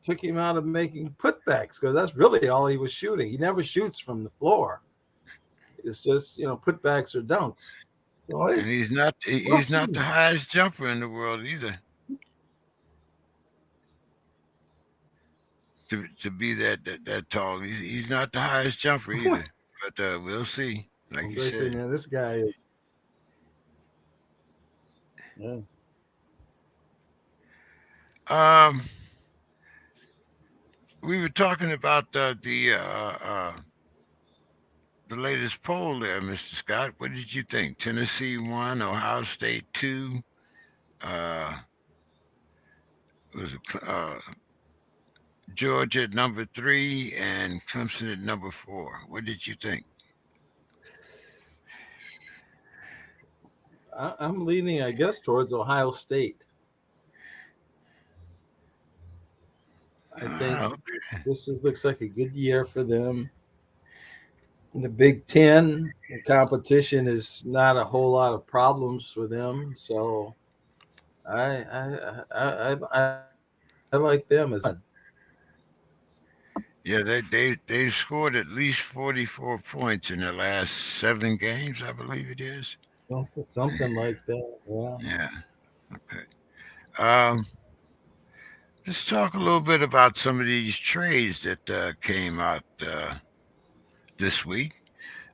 took him out of making putbacks because that's really all he was shooting. He never shoots from the floor. It's just putbacks or dunks. So And it's we'll he's not see. the highest jumper in the world either. To be that tall, he's not the highest jumper either. But we'll see. Like you They say, said, man, this guy is. Yeah. um, we were talking about the latest poll there, Mr. Scott. What did you think? Tennessee one, Ohio State two. Uh, was it Georgia at number three and Clemson at number four? What did you think? I'm leaning, I guess, towards Ohio State. I think Okay. looks like a good year for them. In the Big Ten, the competition is not a whole lot of problems for them. So I like them as Yeah, they scored at least 44 points in the last 7 games, I believe it is. something like that. Yeah. Yeah. Okay. Um, let's talk a little bit about some of these trades that came out this week.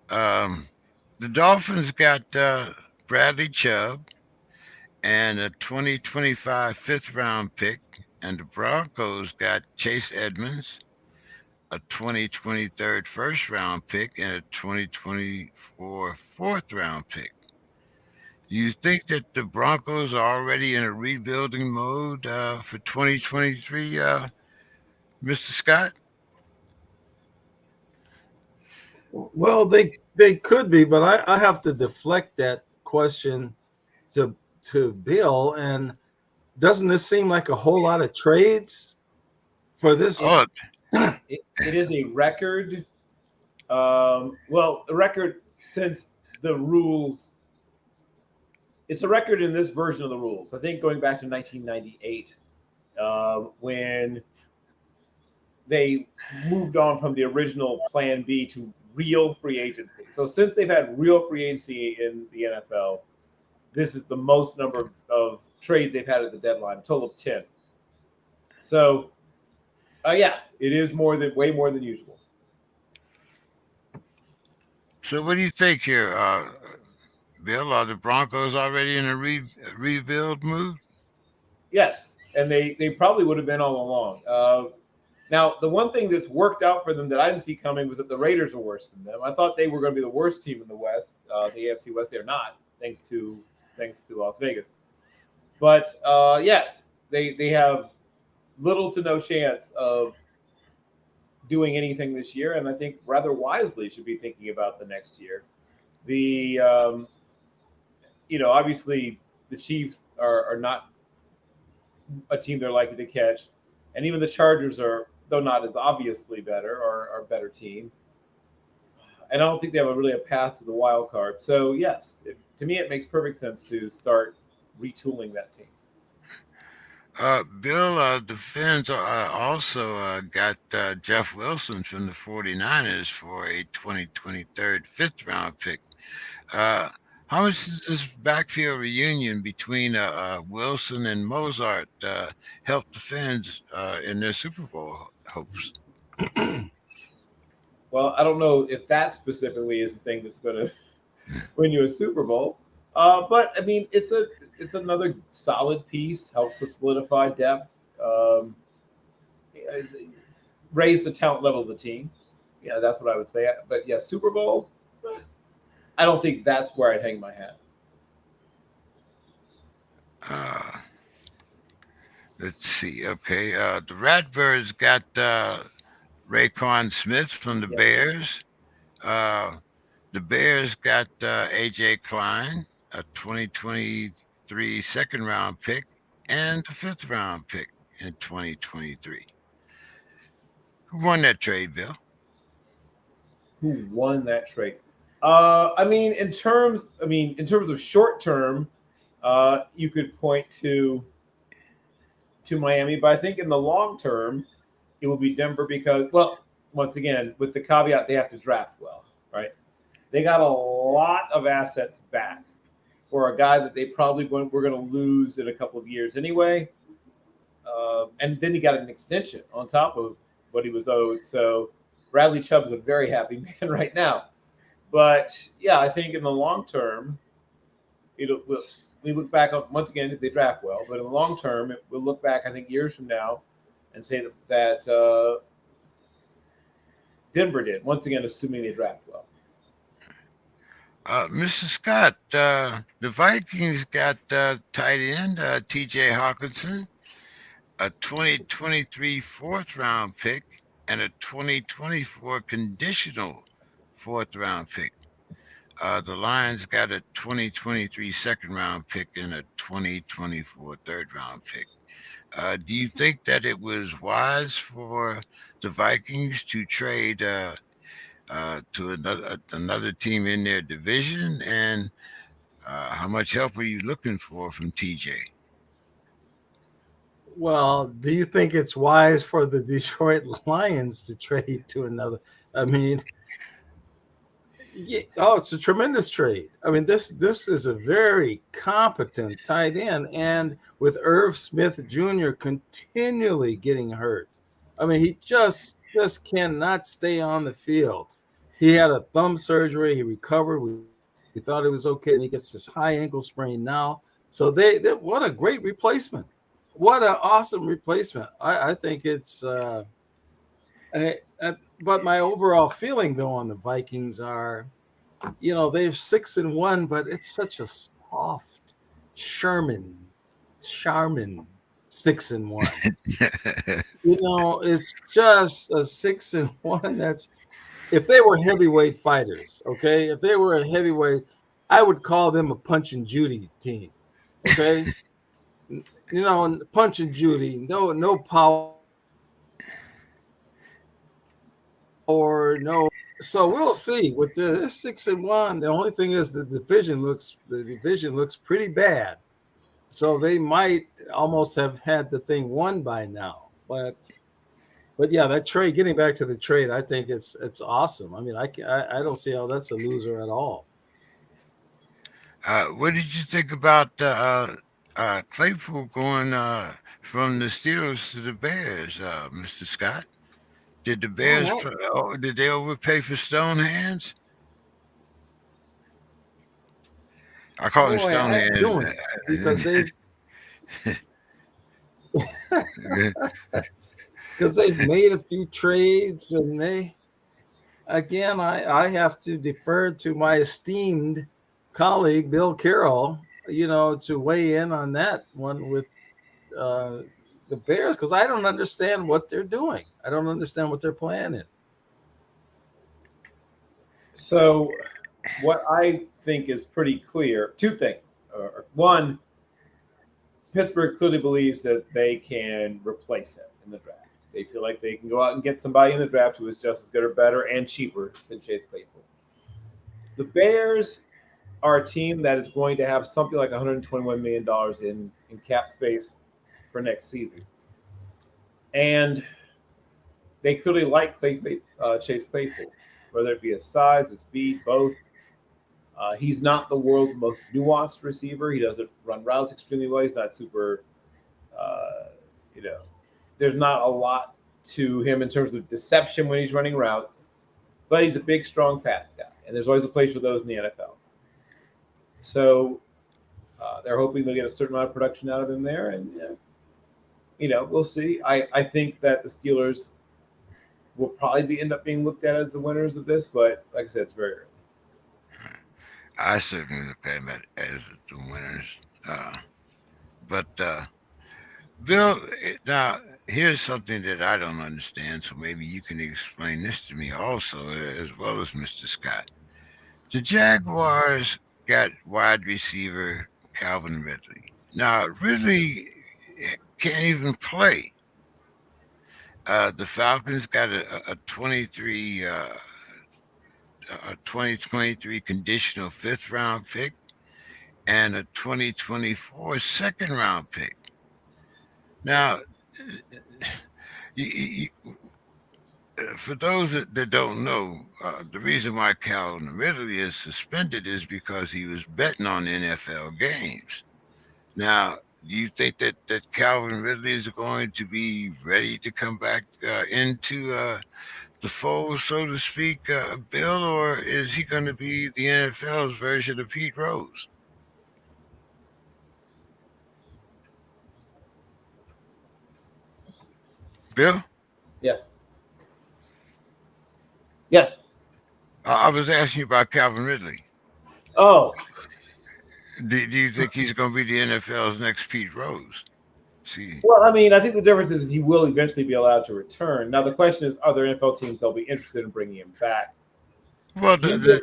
Um, the Dolphins got Bradley Chubb and a 2025 fifth round pick, and the Broncos got Chase Edmonds, a 2023 first round pick, and a 2024 fourth round pick. Do you think that the Broncos are already in a rebuilding mode for 2023, Mr. Scott? Well, they could be, but I have to deflect that question to Bill. And doesn't this seem like a whole lot of trades for this? It, Oh, it is a record. Well, the record since the rules. It's a record in this version of the rules. I think going back to 1998, when they moved on from the original Plan B to real free agency. So since they've had real free agency in the NFL, this is the most number of trades they've had at the deadline, a total of 10. So, yeah, it is way more than usual. so what do you think here, Bill? Are the Broncos already in a rebuild mood? Yes, and they probably would have been all along. Now, the one thing that's worked out for them that I didn't see coming was that the Raiders are worse than them. I thought they were going to be the worst team in the West, the AFC West. They're not, thanks to Las Vegas. But yes, they have little to no chance of doing anything this year, and I think rather wisely should be thinking about the next year. The obviously the Chiefs are not a team they're likely to catch, and even the Chargers are, though not as obviously better, are a better team. and I don't think they have really a path to the wild card. So yes, to me, it makes perfect sense to start retooling that team. Bill, the Finns also got Jeff Wilson from the 49ers for a 2023 fifth round pick. Uh, how much does this backfield reunion between Wilson and Mozart help the Finns in their Super Bowl hopes? Well, I don't know if that specifically is the thing that's going to win you a Super Bowl, but I mean, it's another solid piece. Helps to solidify depth, it's- raise the talent level of the team. Yeah, that's what I would say. But yeah, Super Bowl. I don't think that's where I'd hang my hat. Uh, let's see. Okay, the Ratbirds got Raekwon Smith from the Yes. Bears. Uh, the Bears got AJ Klein, a 2023 second round pick, and a fifth round pick in 2023. Who won that trade, Bill? Who won that trade? In terms of short term, you could point to Miami, but I think in the long term, it will be Denver because, well, once again, with the caveat they have to draft well, right? They got a lot of assets back for a guy that they probably were going to lose in a couple of years anyway. And then he got an extension on top of what he was owed. So Bradley Chubb is a very happy man right now. But yeah, I think in the long term, it'll we look back on once again if they draft well. But in the long term, we'll look back I think years from now and say that Denver did once again, assuming they draft well. Mr. Scott, the Vikings got tight end TJ Hawkinson, a 2023 fourth round pick, and a 2024 conditional fourth round pick. The Lions got a 2023 second round pick and a 2024 third round pick. Do you think that it was wise for the Vikings to trade to another team in their division? And how much help are you looking for from TJ? Well, do you think it's wise for the Detroit Lions to trade to another? I mean, yeah, oh, it's a tremendous trade. I mean, this is a very competent tight end, and with Irv Smith Jr. continually getting hurt, I mean, he just cannot stay on the field. He had a thumb surgery. He recovered. We thought it was okay, and he gets this high ankle sprain now. So they what a great replacement! What an awesome replacement! I think it's. But my overall feeling though on the Vikings are, they're 6-1, but it's such a soft Charmin 6-1. It's just a 6-1. That's if they were heavyweight fighters, okay. If they were heavyweights, I would call them a Punch and Judy team, okay. Punch and Judy, no power, or no. So we'll see. With this 6-1, the only thing is the division looks pretty bad. So they might almost have had the thing won by now. But yeah, that trade. Getting back to the trade, I think it's awesome. I mean, I don't see how that's a loser at all. What did you think about Claypool going from the Steelers to the Bears, Mr. Scott? Did the Bears Boy, did they overpay for Stone Hands? I call him Stone I'm Hands. doing because they've made a few trades, and I have to defer to my esteemed colleague Bill Carroll, to weigh in on that one with uh, the Bears, because I don't understand what they're doing. I don't understand what their plan is. So, what I think is pretty clear: two things. One, Pittsburgh clearly believes that they can replace him in the draft. They feel like they can go out and get somebody in the draft who is just as good or better and cheaper than Chase Claypool. The Bears are a team that is going to have something like $121 million in cap space for next season, and they clearly like Chase Claypool, whether it be his size, his speed, both. He's not the world's most nuanced receiver. He doesn't run routes extremely well. He's not super, uh, you know, there's not a lot to him in terms of deception when he's running routes, but he's a big, strong, fast guy. And there's always a place for those in the NFL. So they're hoping they'll get a certain amount of production out of him there. And, we'll see. I think that the Steelers will probably end up being looked at as the winners of this, but like I said, it's very early. I certainly look at them as the winners. Uh, but Bill, now here's something that I don't understand. So maybe you can explain this to me also, as well as Mr. Scott. The Jaguars got wide receiver Calvin Ridley. Now Ridley can't even play. The Falcons got a 2023 conditional fifth round pick and a 2024 second round pick. Now, you, for those that don't know, the reason why Calvin Ridley is suspended is because he was betting on NFL games. Now, do you think that Calvin Ridley is going to be ready to come back into the fold, so to speak, Bill, or is he going to be the NFL's version of Pete Rose? Bill? Yes. Yes. I was asking you about Calvin Ridley. Oh, Do you think he's going to be the NFL's next Pete Rose? See, well, I mean, I think the difference is he will eventually be allowed to return. Now, the question is, are there NFL teams that'll be interested in bringing him back? well, He will,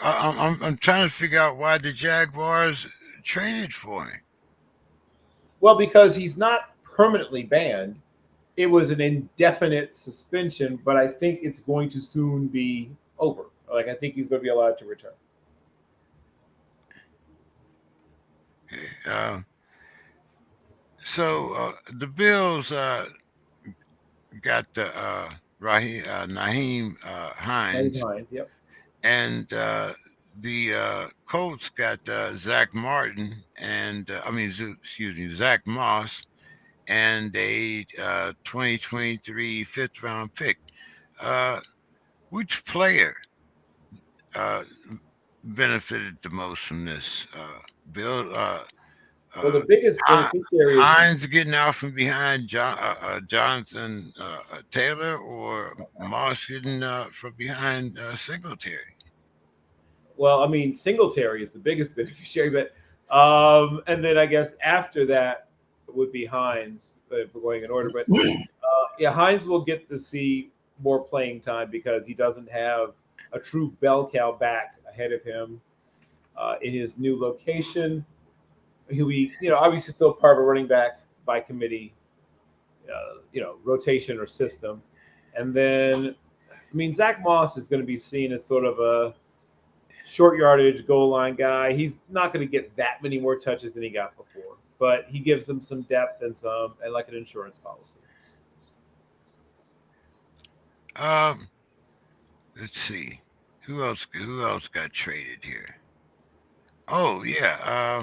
I'm trying to figure out why the Jaguars traded for him. well, because he's not permanently banned. It was an indefinite suspension, but I think it's going to soon be over. Like, I think he's going to be allowed to return. Uh, so the Bills got Naheem Naeem Hines, Hines, yep. and the Colts got Zach Martin, and excuse me, Zach Moss, and a 2023 fifth round pick. Uh, which player uh, benefited the most from this? Bill Well, the uh, biggest beneficiary is Hines getting out from behind Jonathan Taylor, or Moss getting from behind Singletary? well, I mean, Singletary is the biggest beneficiary, but and then I guess after that would be Hines if we're going in order. But yeah, Hines will get to see more playing time because he doesn't have a true bell cow back ahead of him in his new location. He'll be, obviously still part of a running back by committee, rotation or system. And then, I mean, Zach Moss is going to be seen as sort of a short yardage goal line guy. He's not going to get that many more touches than he got before, but he gives them some depth and like an insurance policy. Um, let's see, who else got traded here? Oh yeah,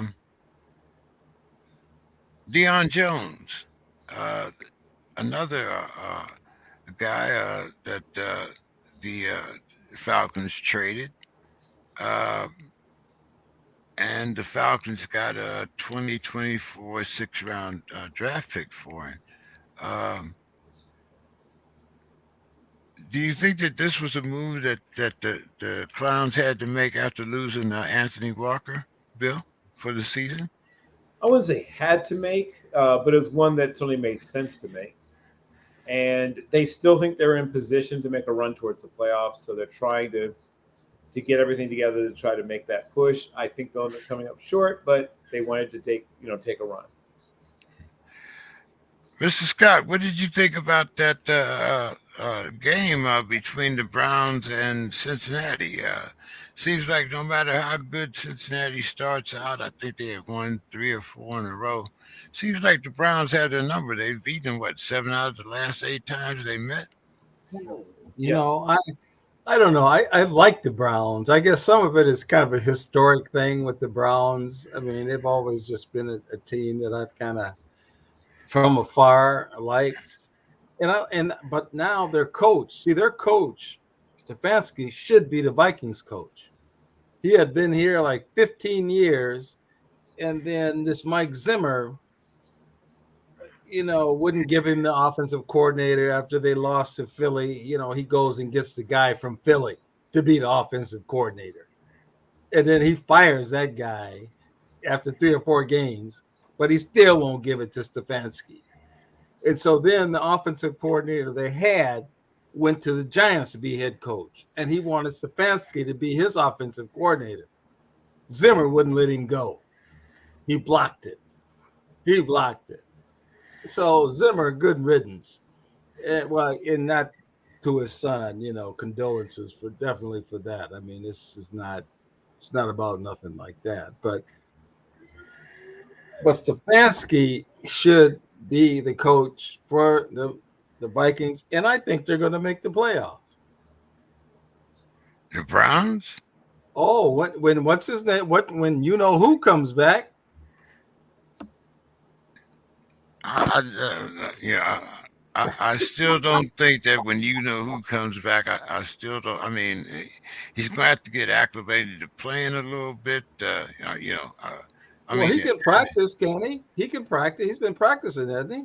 Deion Jones, uh, another guy that the Falcons traded. Uh, and the Falcons got a 2024 six round draft pick for him. Um, do you think that this was a move that the Clowns had to make after losing Anthony Walker, Bill, for the season? I wouldn't say had to make, but it was one that certainly made sense to make. And they still think they're in position to make a run towards the playoffs, so they're trying to get everything together to try to make that push. I think they'll end up coming up short, but they wanted to take a run. Mr. Scott, what did you think about that game between the Browns and Cincinnati? seems like no matter how good Cincinnati starts out, I think they have won 3 or 4 in a row. Seems like the Browns have their number. They've beaten what 7 out of the last 8 times they met. You Yes. know, I don't know. I like the Browns. I guess some of it is kind of a historic thing with the Browns. I mean, they've always just been a team that I've kind of from afar liked. But now their coach, see their coach, Stefanski should be the Vikings coach. He had been here like 15 years, and then this Mike Zimmer, wouldn't give him the offensive coordinator after they lost to Philly. He goes and gets the guy from Philly to be the offensive coordinator. And then he fires that guy after 3 or 4 games, but he still won't give it to Stefanski. And so then the offensive coordinator they had went to the Giants to be head coach, and he wanted Stefanski to be his offensive coordinator. Zimmer wouldn't let him go. He blocked it. He blocked it. So Zimmer, good riddance. And not to his son, condolences for definitely for that. I mean, it's not about nothing like that. But Stefanski should be the coach for the Vikings, and I think they're going to make the playoffs. The Browns? Oh, when what's his name? When who comes back? I still don't think that when you know who comes back, I still don't. I mean, he's going to have to get acclimated to playing a little bit. I Well, mean, he can practice, can he? He can practice. He's been practicing, hasn't he?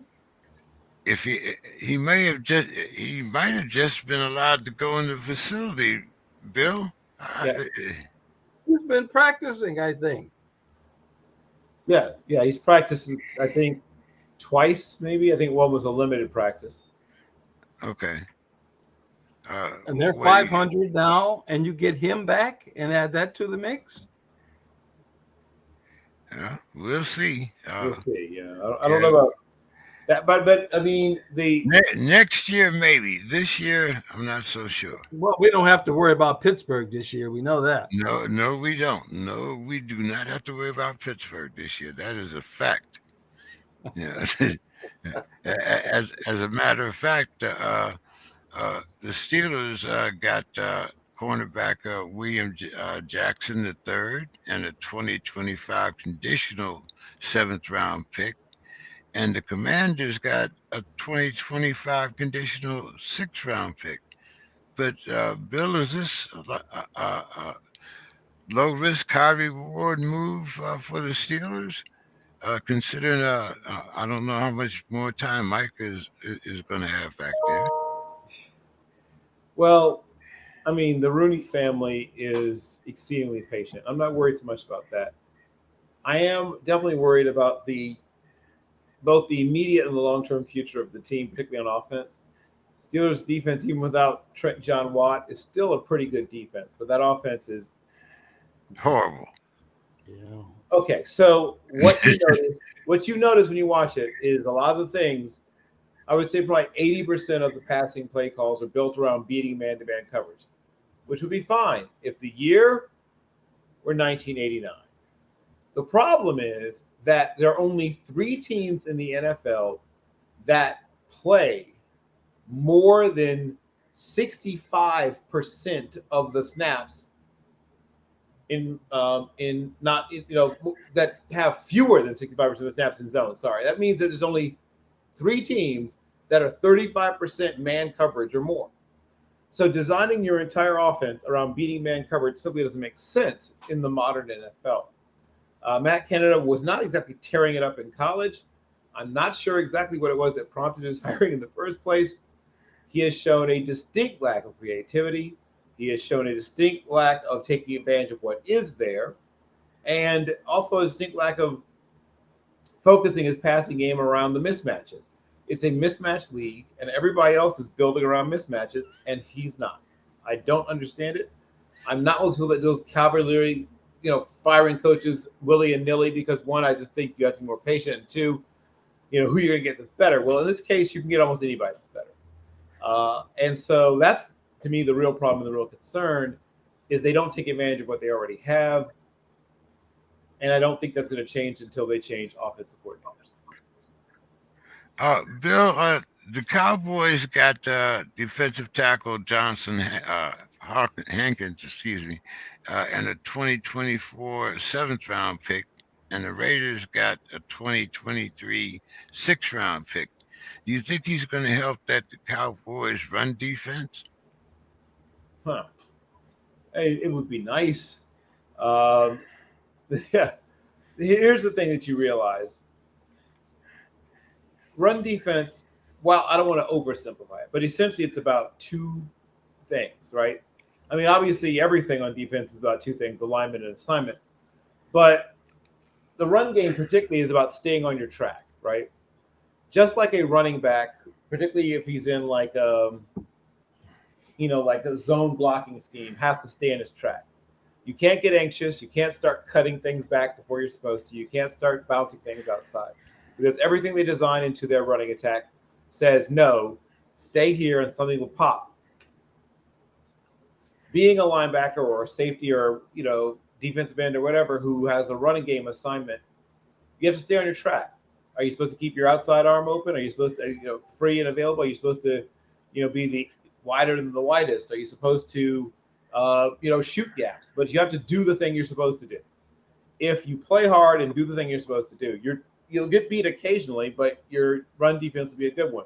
if he might have just been allowed to go in the facility, Bill. Yes. He's been practicing, I think. Yeah. Yeah. He's practiced, I think, twice, maybe. I think one was a limited practice. Okay. And they're What do you, 500 now, and you get him back and add that to the mix. we'll see. We'll see. Yeah. I don't Yeah. know about that, but I mean, Next year, maybe. This year, I'm not so sure. Well, we don't have to worry about Pittsburgh this year. We know that. No, no, we don't. No, we do not have to worry about Pittsburgh this year. That is a fact. Yeah. As a matter of fact, the Steelers got cornerback William Jackson III and a 2025 conditional seventh round pick, and the Commanders got a 2025 conditional sixth round pick. But Bill, is this low risk, high reward move for the Steelers? Considering I don't know how much more time Mike is going to have back there. well, I mean, the Rooney family is exceedingly patient. I'm not worried so much about that. I am definitely worried about both the immediate and the long term future of the team, particularly on offense. Steelers defense, even without Trent John Watt, is still a pretty good defense, but that offense is Horrible. Yeah. okay. So what you notice when you watch it is a lot of the things. I would say probably 80% of the passing play calls are built around beating man-to-man coverage, which would be fine if the year were 1989. The problem is that there are only 3 teams in the NFL that play more than 65% of the snaps in not that have fewer than 65% of the snaps in zone. Sorry, that means that there's only 3 teams that are 35% man coverage or more. So designing your entire offense around beating man coverage simply doesn't make sense in the modern NFL. Matt Canada was not exactly tearing it up in college. I'm not sure exactly what it was that prompted his hiring in the first place. He has shown a distinct lack of creativity. He has shown a distinct lack of taking advantage of what is there, and also a distinct lack of focusing his passing game around the mismatches. It's a mismatch league, and everybody else is building around mismatches, and he's not. I don't understand it. I'm not those people that those cavalry, firing coaches willy and nilly because one, I just think you have to be more patient, and two, who you're going to get that's better. Well, in this case, you can get almost anybody that's better. And so that's, to me, the real problem and the real concern is they don't take advantage of what they already have, and I don't think that's going to change until they change offensive coordinators. Bill, the Cowboys got defensive tackle Johnson Hankins, excuse me, and a 2024 seventh round pick, and the Raiders got a 2023 sixth round pick. Do you think he's going to help that the Cowboys run defense? Huh? It would be nice. Um, yeah. Here's the thing that you realize: run defense. Well, I don't want to oversimplify it, but essentially it's about two things, right? I mean, obviously everything on defense is about two things: alignment and assignment. But the run game, particularly, is about staying on your track, right? Just like a running back, particularly if he's in like like a zone blocking scheme, has to stay on his track. You can't get anxious. You can't start cutting things back before you're supposed to. You can't start bouncing things outside because everything they design into their running attack says no, stay here and something will pop. Being a linebacker or a safety or defensive end or whatever who has a running game assignment, you have to stay on your track. Are you supposed to keep your outside arm open? Are you supposed to, free and available? Are you supposed to, be the wider than the widest? Are you supposed to, shoot gaps? But you have to do the thing you're supposed to do. If you play hard and do the thing you're supposed to do, you'll get beat occasionally, but your run defense will be a good one.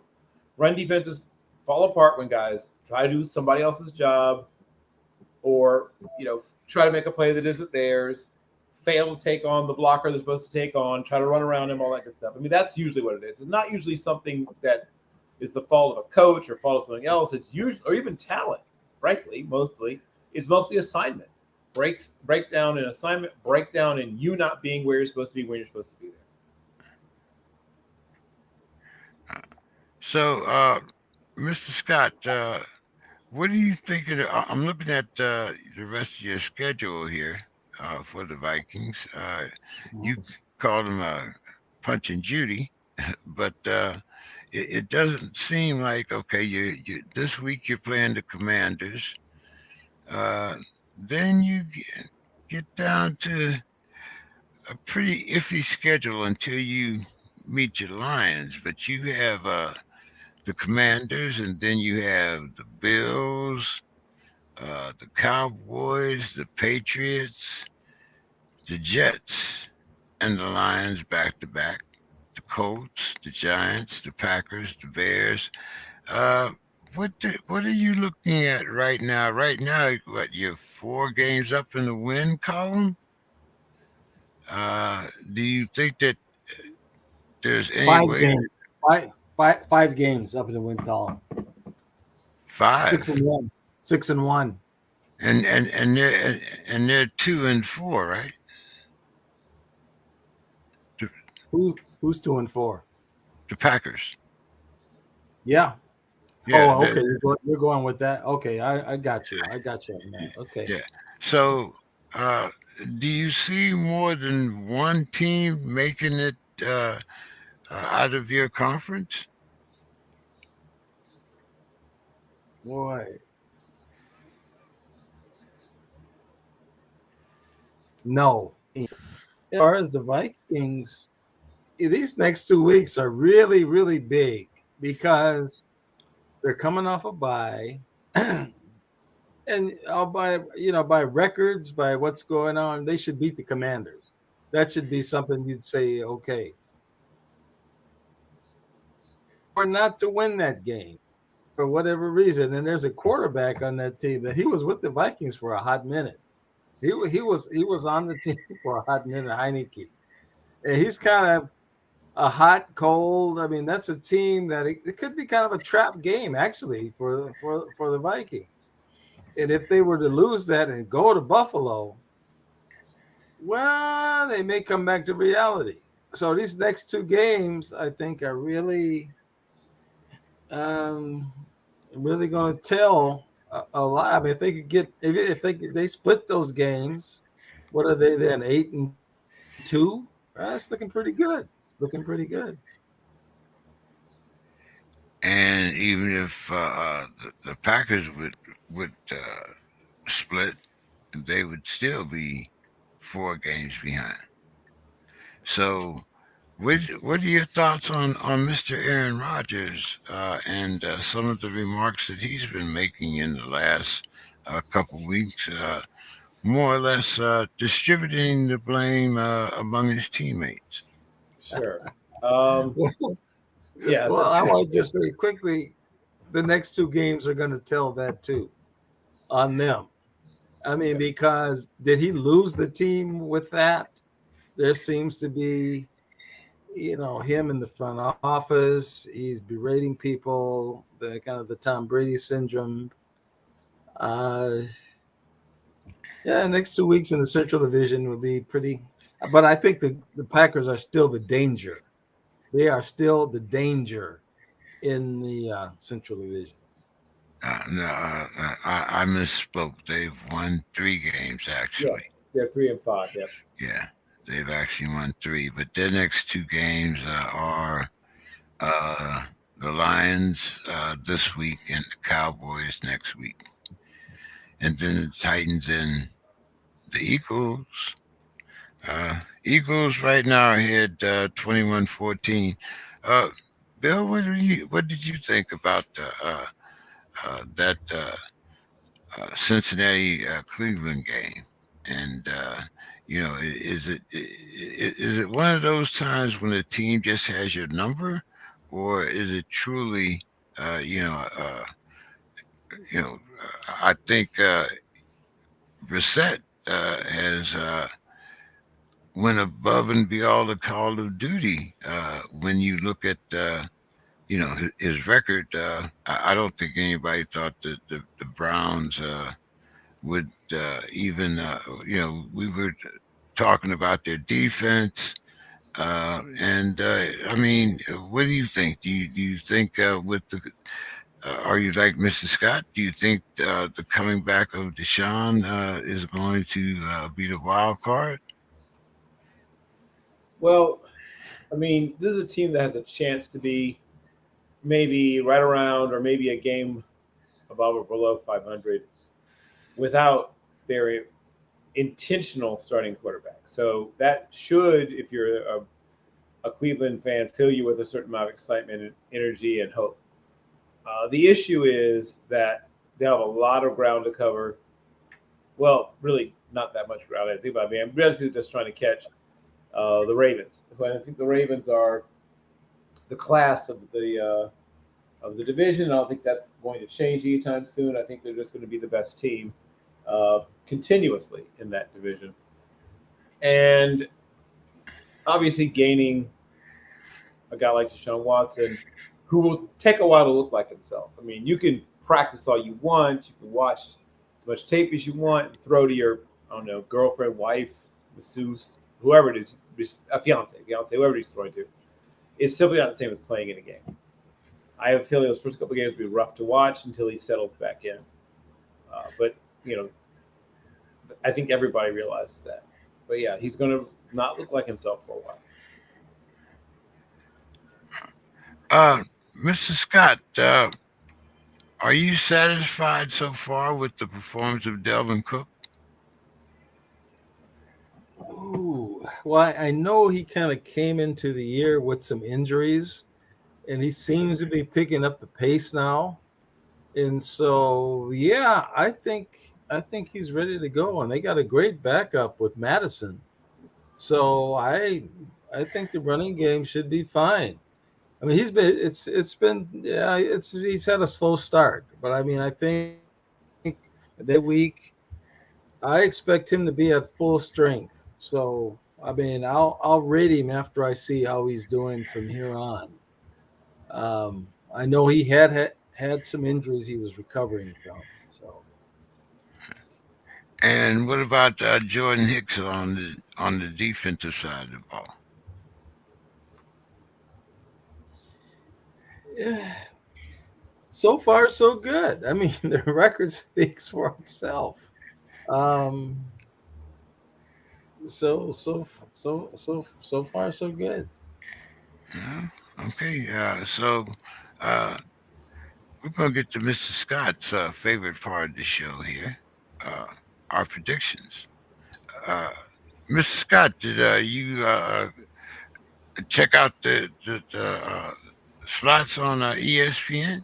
Run defenses fall apart when guys try to do somebody else's job, or try to make a play that isn't theirs, fail to take on the blocker they're supposed to take on, try to run around him, all that good stuff. I mean, that's usually what it is. It's not usually something that is the fault of a coach or fault of something else. It's usually, or even talent, frankly, it's mostly assignment. Breakdown in assignment, breakdown in you not being where you're supposed to be when you're supposed to be So, Mr. Scott, what do you think of I'm looking at the rest of your schedule here for the Vikings. You call them Punch and Judy, but it doesn't seem like okay. You this week you're playing the Commanders. Uh, then you get down to a pretty iffy schedule until you meet your Lions. But you have the Commanders, and then you have the Bills, the Cowboys, the Patriots, the Jets, and the Lions back to back. The Colts, the Giants, the Packers, the Bears. Uh, what are you looking at right now? Right now, what you're 4 games up in the win column? Do you think that there's any Five way games, five games up in the win column. Six five and one, 6-1. and they're 2-4, right? The, Who's 2-4? the Packers. Yeah. Yeah, Oh, okay. You're going with that. Okay, I got you. I got you on that. Okay. yeah. So, uh, do you see more than one team making it out of your conference? Boy, no. As far as the Vikings, these next 2 weeks are really, really big because they're coming off a bye. And by records, by what's going on, they should beat the Commanders. That should be something you'd say, okay, or not to win that game for whatever reason. And there's a quarterback on that team that he was with the Vikings for a hot minute. He was on the team for a hot minute, Heineke, and he's kind of a hot cold. I mean, that's a team that it could be kind of a trap game actually for the Vikings. And if they were to lose that and go to Buffalo, well, they may come back to reality. So these next 2 games, I think, are um, really going to tell a lot. I mean, if they could get, if they split those games, what are they then? 8-2. That's looking pretty good. Looking pretty good. And even if the Packers would split, they would still be 4 games behind. So, what are your thoughts on Mr. Aaron Rodgers and some of the remarks that he's been making in the last couple weeks, more or less distributing the blame among his teammates? Sure. Um, Well, yeah. well, I want to just say quickly, the next two games are going to tell that too on them. I mean, Okay. because did he lose the team with that? There seems to be, him in the front office. He's berating people, the kind of the Tom Brady syndrome. Uh, yeah, next 2 weeks in the Central Division will be pretty. But I think the Packers are still the danger. They are still the danger in the Central Division. No, I misspoke. They've won 3 games Yeah. actually. They're 3-5. Yep. Yeah, they've actually won 3, but their next 2 games are uh, the Lions this week and the Cowboys next week, and then the Titans and the Eagles. Eagles right now are ahead 21-14. Uh, Bill, what did you think about that Cincinnati Cleveland game? And is it one of those times when the team just has your number, or is it truly, uh, you know, uh, I think Brissett has went above and beyond the Call of Duty. When you look at his record, I don't think anybody thought that the Browns would even we were talking about their defense. And I mean, what do you think? Do you think with the are you like Mr. Scott? Do you think the coming back of Deshaun is going to be the wild card? Well, I mean, this is a team that has a chance to be maybe right around or maybe a game above or below 500 without their intentional starting quarterback. So that should, if you're a Cleveland fan, fill you with a certain amount of excitement and energy and hope. The issue is that they have a lot of ground to cover. Well, really, not that much ground. I think about me. I'm basically just trying to catch the Ravens. I think the Ravens are the class of the division. I don't think that's going to change anytime soon. I think they're just going to be the best team continuously in that division. And obviously, gaining a guy like Deshaun Watson, who will take a while to look like himself. I mean, you can practice all you want, you can watch as much tape as you want, and throw to your, I don't know, girlfriend, wife, masseuse, whoever it is, a fiance, whoever he's throwing to. It's simply not the same as playing in a game. I have a feeling those first couple of games will be rough to watch until he settles back in. But you know, I think everybody realizes that. But yeah, he's going to not look like himself for a while. Uh, Mr. Scott, are you satisfied so far with the performance of Delvin Cook? Ooh, well, I know he kind of came into the year with some injuries, and he seems to be picking up the pace now. And so, yeah, I think he's ready to go, and they got a great backup with Madison. So I think the running game should be fine. I mean, it's been yeah, it's he's had a slow start, but I mean, I think this week I expect him to be at full strength. So I mean, I'll rate him after I see how he's doing from here on. I know he had some injuries he was recovering from. So And what about Jordan Hicks on the defensive side of the ball? yeah, so far so good. I mean, the record speaks for itself. Um, so far so good. Yeah. Okay. So uh, we're gonna get to Mr. Scott's favorite part of the show here. Uh, our predictions. Uh, Mr. Scott, did you check out the slots on ESPN?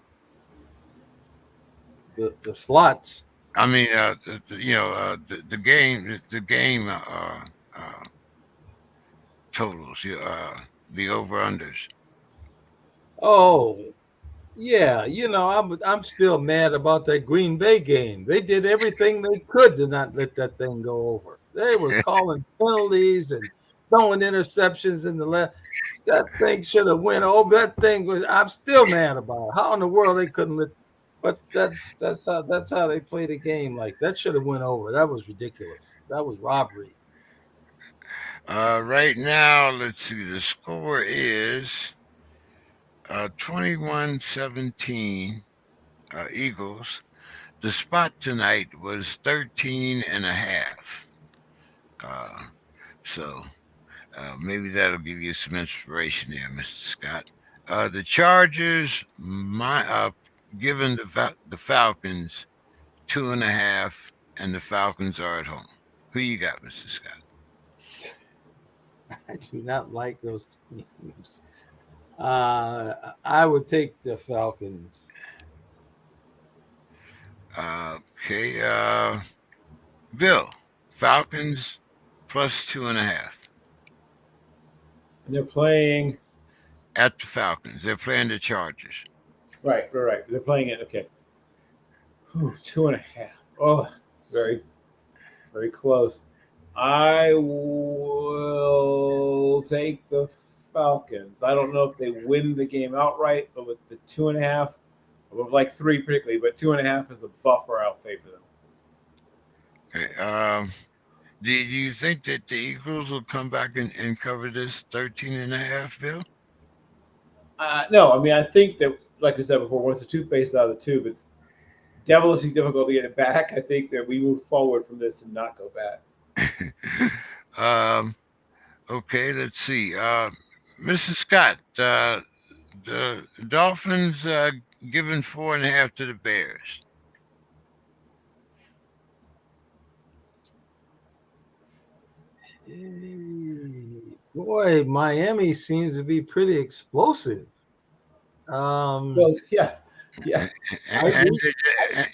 The slots. I mean, the game, the game totals, the over unders. Oh, yeah, I'm still mad about that Green Bay game. They did everything they could to not let that thing go over. They were calling penalties and throwing interceptions in the left. That thing should have went over. That thing was. I'm still mad about it. How in the world they couldn't let? But that's how they played the game. Like that should have went over. That was ridiculous. That was robbery. Right now, let's see. The score is 21-17 Eagles. The spot tonight was 13 and a half. Uh, so maybe that'll give you some inspiration there, Mr. Scott. The Chargers, given the Falcons 2.5, and the Falcons are at home. Who you got, Mr. Scott? I do not like those teams. I would take the Falcons. Okay, Bill, Falcons plus 2.5 And they're playing. at the Falcons. They're playing the Chargers. Right. They're playing it. Okay. Whew, 2.5. Oh, it's very close. I will take the Falcons. I don't know if they win the game outright, but with the 2.5, I would like three particularly, but 2.5 is a buffer. I'll favor them. Okay, do you think that the Eagles will come back and cover this 13 and a half, Bill? No, I mean I think that, like we said before, once the toothpaste is out of the tube, it's devilishly difficult to get it back. I think that we move forward from this and not go back. um, okay, let's see. Mrs. Scott, the Dolphins giving 4.5 to the Bears. Boy, Miami seems to be pretty explosive. Um, Well, yeah. And, Tyreek,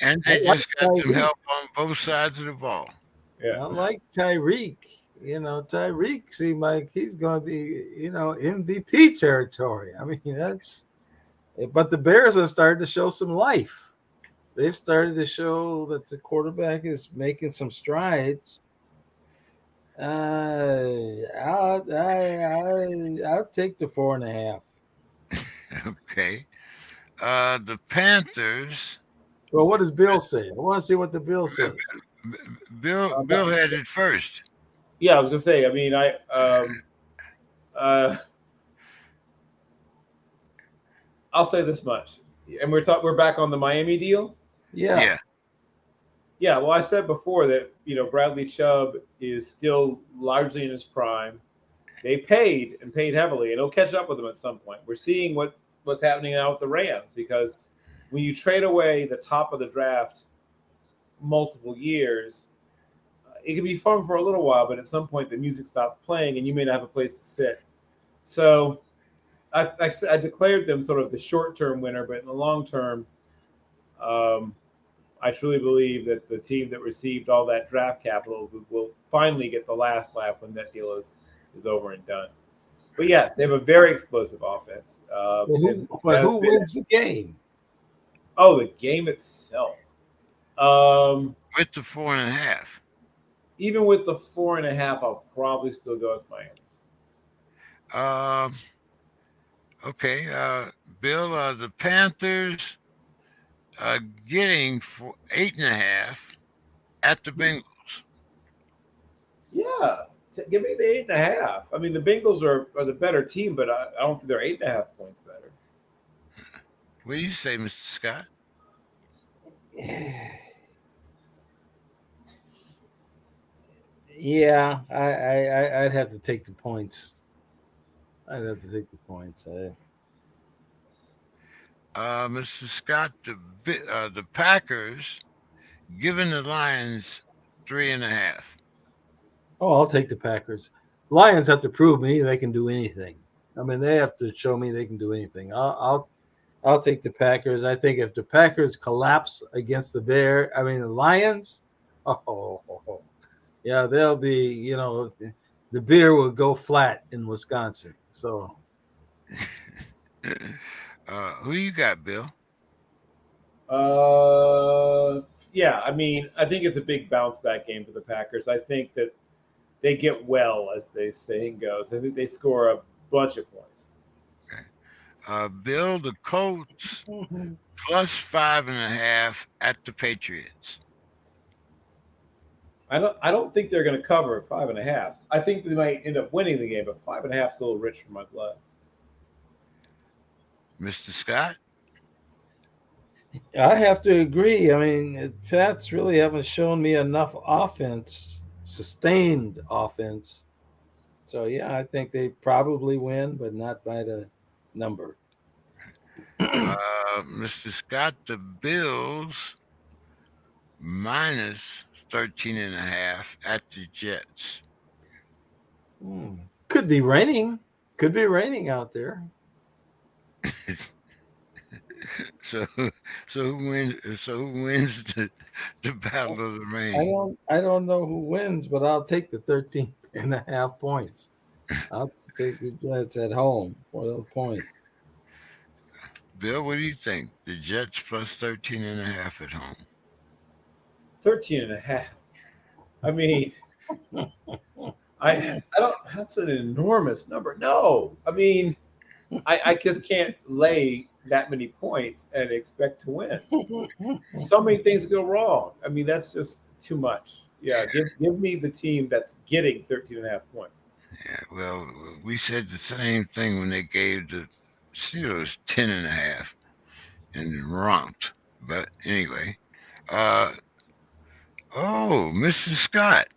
and I they like just got some Tyreek. help on both sides of the ball. Yeah. I like Tyreek. Tyreek seemed like he's going to be, MVP territory. I mean, but the Bears have started to show some life. They've started to show that the quarterback is making some strides. I'll take the 4.5. Okay. The Panthers. Well, what does Bill say? I want to see what the Bill uh, says. Bill had it first. Yeah, I was gonna say. I mean, uh, I'll say this much, and we're back on the Miami deal. Yeah. Yeah. Yeah, well, I said before that Bradley Chubb is still largely in his prime. They paid and paid heavily, and it'll catch up with them at some point. We're seeing what's happening now with the Rams because when you trade away the top of the draft multiple years, it can be fun for a little while, but at some point the music stops playing, and you may not have a place to sit. So I declared them sort of the short-term winner, but in the long term, um, I truly believe that the team that received all that draft capital will finally get the last laugh when that deal is over and done. But yes, they have a very explosive offense, Well, and who, it but has who been. wins the game? Oh, the game itself. Um, With the 4.5. Even with the 4.5, I'll probably still go with Miami. Um, okay. Bill, the Panthers getting for 8.5 at the Bengals. Yeah, give me the 8.5. I mean, the Bengals are the better team, but I don't think they're 8.5 points better. What do you say, Mr. Scott? Yeah, I'd have to take the points. I'd have to take the points. Mr. Scott, the Packers giving the Lions 3.5. Oh, I'll take the Packers. Lions have to prove me they can do anything. I mean, they have to show me they can do anything. I'll take the Packers. I think if the Packers collapse against the Lions, oh, yeah, they'll be, the beer will go flat in Wisconsin. So, Who you got, Bill? Uh, yeah, I mean, I think it's a big bounce back game for the Packers. I think that they get well, as they saying goes. I think they score a bunch of points. Okay. Bill, the Colts plus 5.5 at the Patriots. I don't think they're going to cover 5.5. I think they might end up winning the game, but 5.5 is a little rich for my blood. Mr. Scott? I have to agree. I mean, the Pats really haven't shown me enough offense, sustained offense. So, yeah, I think they probably win, but not by the number. Mr. Scott, the Bills minus 13.5 at the Jets. Could be raining. Could be raining out there. so, so who wins? So who wins the battle of the rain? I don't know who wins, but I'll take the 13.5 points. I'll take the Jets at home for those points. Bill, what do you think? The Jets plus 13.5 at home. 13.5. I mean, I don't. That's an enormous number. No, I mean, I just can't lay that many points and expect to win. So many things go wrong. I mean, that's just too much. Yeah, give me the team that's getting 13.5 points. Yeah, well, we said the same thing when they gave the Steelers 10.5 and romped. But anyway, uh, oh, Mr. Scott,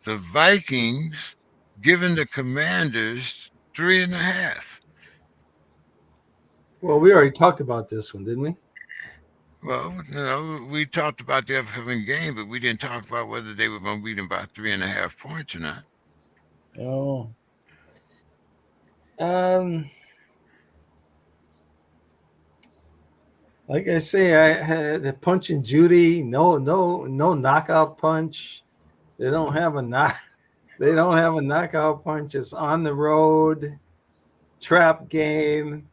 the Vikings giving the Commanders 3.5. Well, we already talked about this one, didn't we? Well, we talked about the upcoming game, but we didn't talk about whether they were going to beat them by 3.5 points or not. Oh. Um, like I say, I had the Punch and Judy. No knockout punch. They don't have a knock. They don't have a knockout punch. It's on the road, trap game.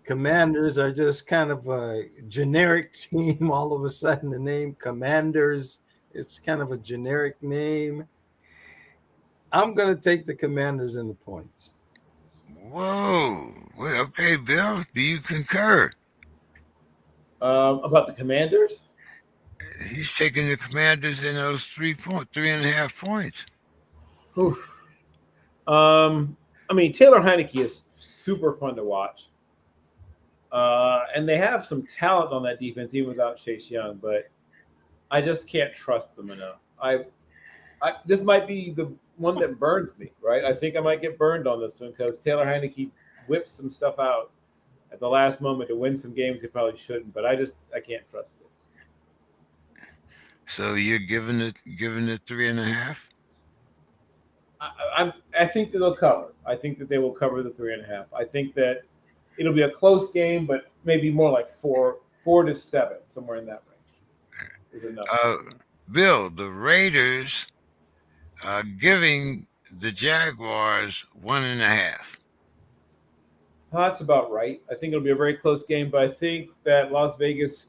Commanders are just kind of a generic team. All of a sudden, the name Commanders, it's kind of a generic name. I'm going to take the Commanders in the points. Whoa. Well, okay, Bill, do you concur? About the Commanders, He's taking the Commanders in those 3.5 points. oof. I mean, Taylor Heineke is super fun to watch. And they have some talent on that defense, even without Chase Young. But I just can't trust them enough. This might be the one that burns me, right? I think I might get burned on this one because Taylor Heineke whips some stuff out at the last moment to win some games he probably shouldn't. But I can't trust it. So you're giving it 3.5? I think that they'll cover. I think that they will cover the 3.5. I think that it'll be a close game, but maybe more like 4-7, somewhere in that range. Is enough. Bill, the Raiders are giving the Jaguars 1.5. That's about right. I think it'll be a very close game, but I think that Las Vegas,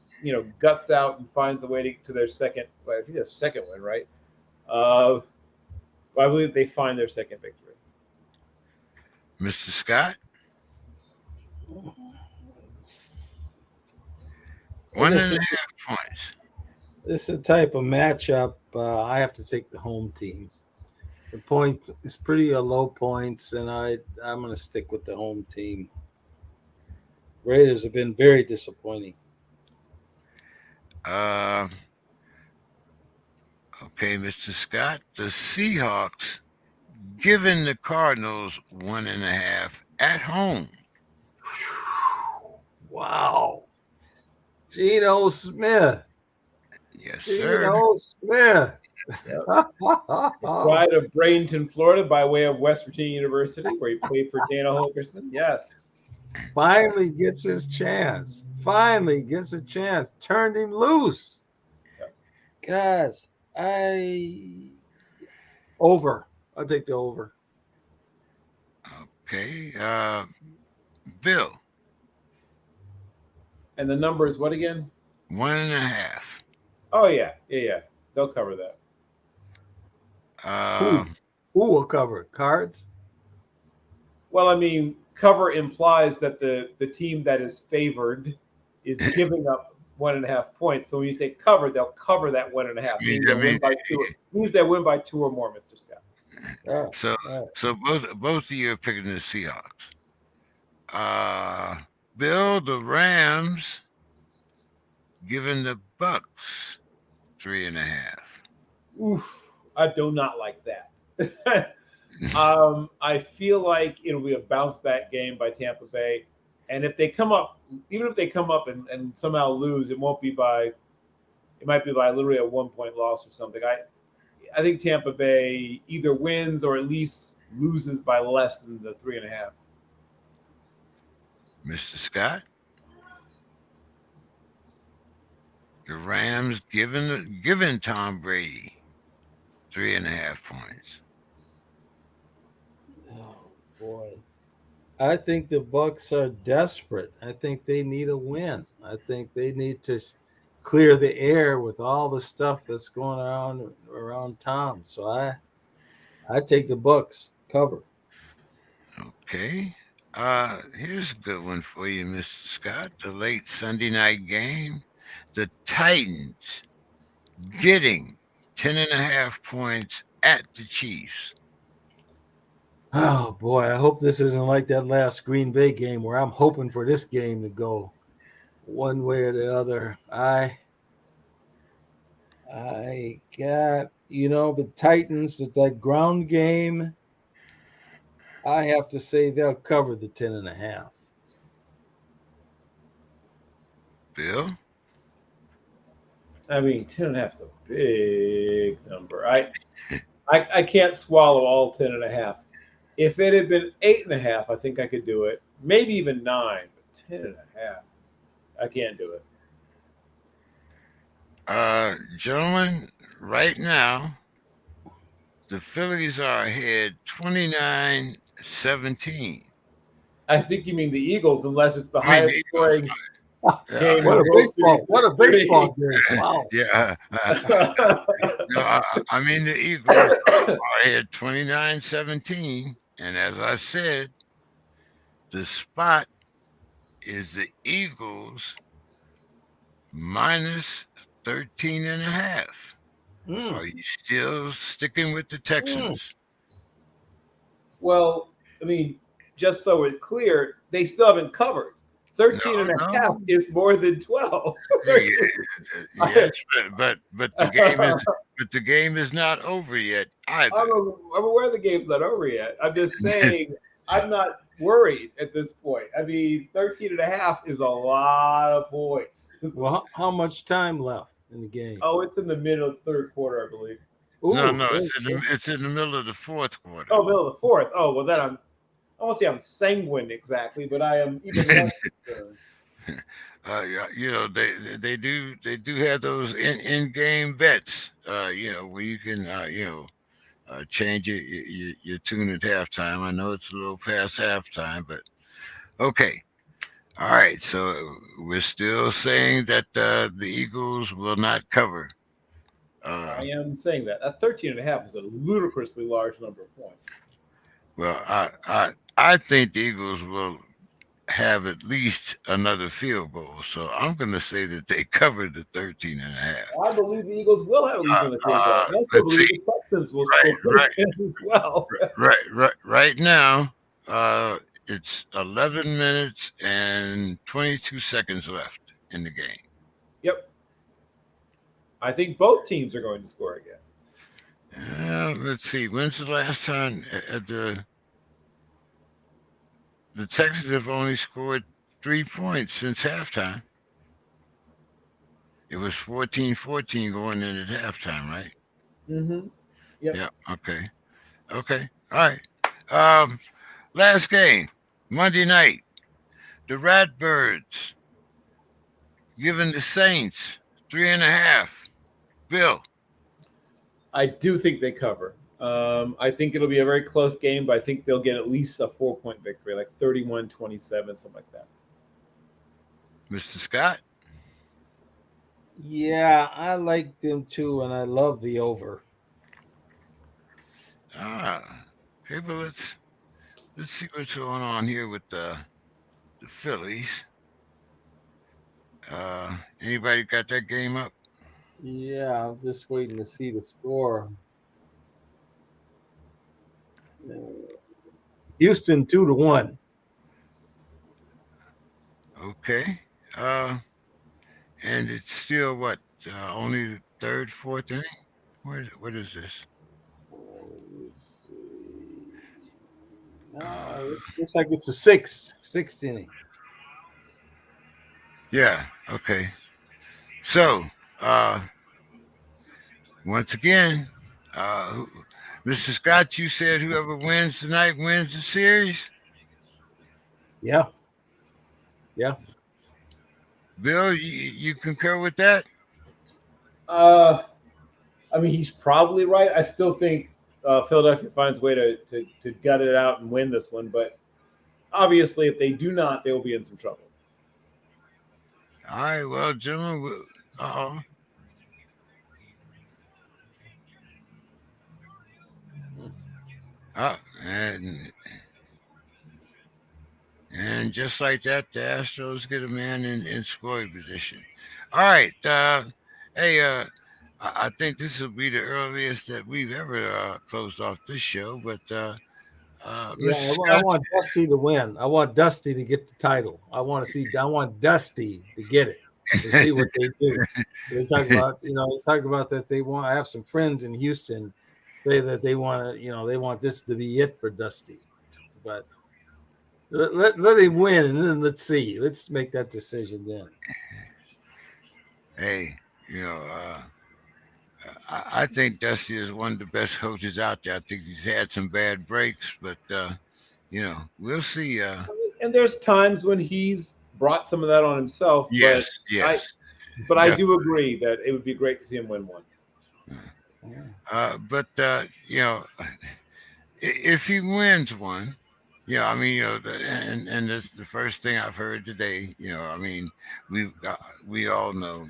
guts out and finds a way to their second. Well, I think that's second win, right? I believe they find their second victory. Mr. Scott, one This and a is half points. this is a type of matchup. I have to take the home team. The point is pretty low points, and I'm going to stick with the home team. Raiders have been very disappointing. Uh, okay, Mr. Scott, the Seahawks giving the Cardinals 1.5 at home. Wow. Geno Smith. Yes, You sir. know, Smith. Yep. The pride of Bradenton, Florida, by way of West Virginia University, where he played for Dana Holgerson. Yes. Finally gets his chance. Finally gets a chance. Turned him loose. Yep. Guys, I over. I'll take the over. Okay. Bill, And the number is what again? 1.5. Oh yeah, yeah. They'll cover that. Uh, Who? Who will cover it? Cards? Well, I mean, cover implies that the team that is favored is giving up 1.5 points. So when you say cover, they'll cover that 1.5. Means I they'll mean, win by two. Means they'll win by two or more, Mr. Scott. All right. so All right. so both of you are picking the Seahawks. Uh, Bill, the Rams giving the Bucks 3.5. Oof, I do not like that. I feel like it'll be a bounce back game by Tampa Bay. And if they come up, even if they come up and somehow lose, it won't be by, it might be by literally a 1 point loss or something. I think Tampa Bay either wins or at least loses by less than the 3.5. Mr. Scott, the Rams giving Tom Brady 3.5 points. Oh boy. I think the Bucks are desperate. I think they need a win. I think they need to clear the air with all the stuff that's going around Tom. So I take the Bucks cover. Okay. Here's a good one for you, Mr. Scott. The late Sunday night game. The Titans getting 10.5 points at the Chiefs. Oh boy, I hope this isn't like that last Green Bay game where I'm hoping for this game to go one way or the other. I got the Titans at that ground game. I have to say they'll cover the 10.5. Bill? I mean, 10.5 is a big number. I can't swallow all 10.5. If it had been 8.5, I think I could do it. Maybe even 9, but 10.5, I can't do it. Gentlemen, right now, the Phillies are ahead 29-17. I think you mean the Eagles, unless it's the I mean, highest the Eagles. scoring Yeah, game What in a World Series baseball! What a history. baseball game! Wow. yeah. No, I mean, the Eagles are ahead 29-17. And as I said, the spot is the Eagles minus 13.5. Mm, Are you still sticking with the mm, Texans? Well, I mean, just so it's clear, they still haven't covered. No, 13 and a half no. is more than 12. Ye- I, Yes, but the game is not over yet either. I'm aware the game's not over yet. I'm just saying I'm not worried at this point. I mean, 13 and a half is a lot of points. well, how much time left in the game? Oh, it's in the middle of the third quarter, I believe. No, Ooh, no, okay. it's in the middle of the fourth quarter. Oh, middle of the fourth. Oh, well, then I won't say I'm sanguine exactly, but I am even less concerned. Yeah, they do have those in-game bets. Where you can change your tune at halftime. I know it's a little past halftime, but okay. All right, so we're still saying that the Eagles will not cover. I Uh, am saying that. 13 and a half is a ludicrously large number of points. well, I think the Eagles will have at least another field goal, so I'm going to say that they covered the 13 and a half. I believe the Eagles will have at least another field goal. I also Let's see. believe the Texans will Right, score right, again as well. right now, it's 11 minutes and 22 seconds left in the game. Yep. I think both teams are going to score again. Let's see. When's the last time the Texans have only scored 3 points since halftime? It was 14-14 going in at halftime, right? Mm-hmm. Yep. Yeah. Okay. Okay. All right. Um, last game, Monday night. The Ratbirds giving the Saints 3.5. Bill. I do think they cover. I think it'll be a very close game, but I think they'll get at least a 4-point victory, like 31-27, something like that. Mr. Scott. Yeah, I like them too, and I love the over. Ah. Okay, but let's see what's going on here with the Phillies. Anybody got that game up? Yeah, I'm just waiting to see the score. Houston 2-1. Okay. Uh, and it's still what? Only the third, fourth inning. What is this? Let's see. Uh, No, It looks like it's a sixth inning. yeah. Okay. So, uh, once again, uh, Mr. Scott, you said whoever wins tonight wins the series. Yeah, yeah. Bill, you concur with that? Uh, I mean, he's probably right. I still think Philadelphia finds a way to gut it out and win this one, but obviously, if they do not, they will be in some trouble. All right. Well, gentlemen, uh, and and just like that, the Astros get a man in scoring position. All right. Hey, I think this will be the earliest that we've ever closed off this show. But Yeah, Mr. I Scott, want Dusty to win. I want Dusty to get the title. I want to see. I want Dusty to get it to see what they do. They talk about, they talk about that they want. I have some friends in Houston say that they want to, they want this to be it for Dusty. But let him win, and then let's see. Let's make that decision then. hey, you know, I think Dusty is one of the best coaches out there. I think he's had some bad breaks, but we'll see. And there's times when he's brought some of that on himself, Yes, but I yes, but I definitely. do agree that it would be great to see him win one. But if he wins one, I mean, and that's the first thing I've heard today. I mean, we all know,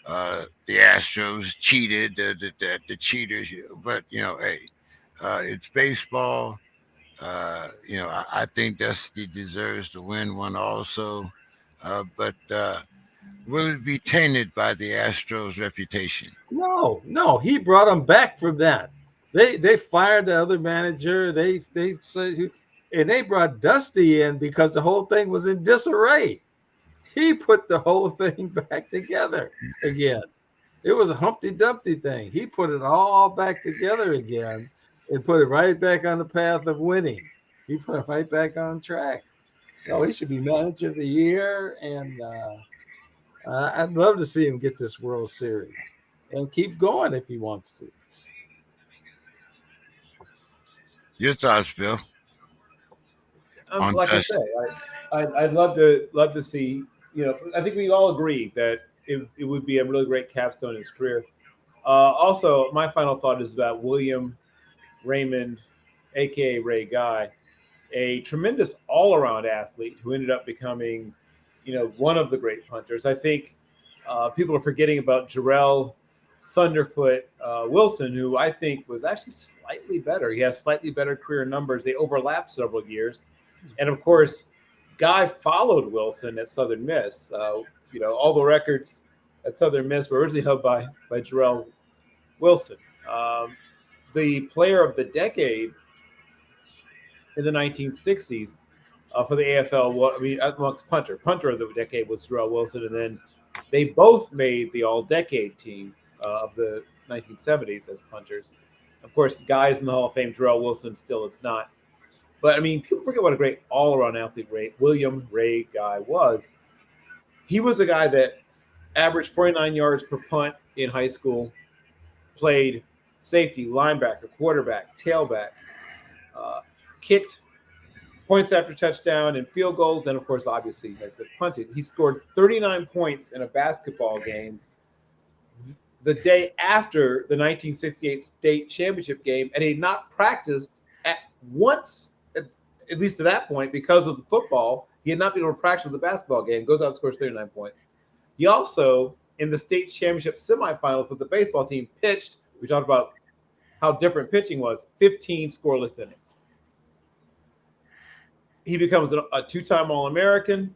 the Astros cheated, the cheaters. But hey, it's baseball. I think Dusty deserves to win one also. But will it be tainted by the Astros' reputation? No, he brought them back from that. They fired the other manager. They said, and they brought Dusty in because the whole thing was in disarray. He put the whole thing back together again. It was a Humpty Dumpty thing. He put it all back together again and put it right back on the path of winning. He put it right back on track. No, he should be manager of the year, and I'd love to see him get this World Series and keep going if he wants to. Your thoughts, Bill, on Like I Dusty? say, I'd love to see. I think we all agree that it would be a really great capstone in his career. Also, my final thought is about William Raymond, aka Ray Guy, a tremendous all-around athlete who ended up becoming, one of the great punters. I think people are forgetting about Jarrell Thunderfoot Wilson, who I think was actually slightly better. He has slightly better career numbers. They overlapped several years, and of course, Guy followed Wilson at Southern Miss. All the records at Southern Miss were originally held by Jarrell Wilson. Um, the player of the decade in the 1960s for the AFL. Well, I mean, amongst punter of the decade was Jarrell Wilson, and then they both made the all-decade team of the 1970s as punters. Of course, guys in the Hall of Fame, Jarrell Wilson still is not. But I mean, people forget what a great all-around athlete William Ray Guy was. He was a guy that averaged 49 yards per punt in high school, played safety, linebacker, quarterback, tailback, uh, kicked points after touchdown and field goals, and of course, obviously, like I said, punted. He scored 39 points in a basketball game the day after the 1968 state championship game, and he had not practiced at once, at least to that point, because of the football. He had not been able to practice the basketball game. Goes out and scores 39 points. He also, in the state championship semifinals with the baseball team, pitched. We talked about how different pitching was. 15 scoreless innings. He becomes a two-time All-American.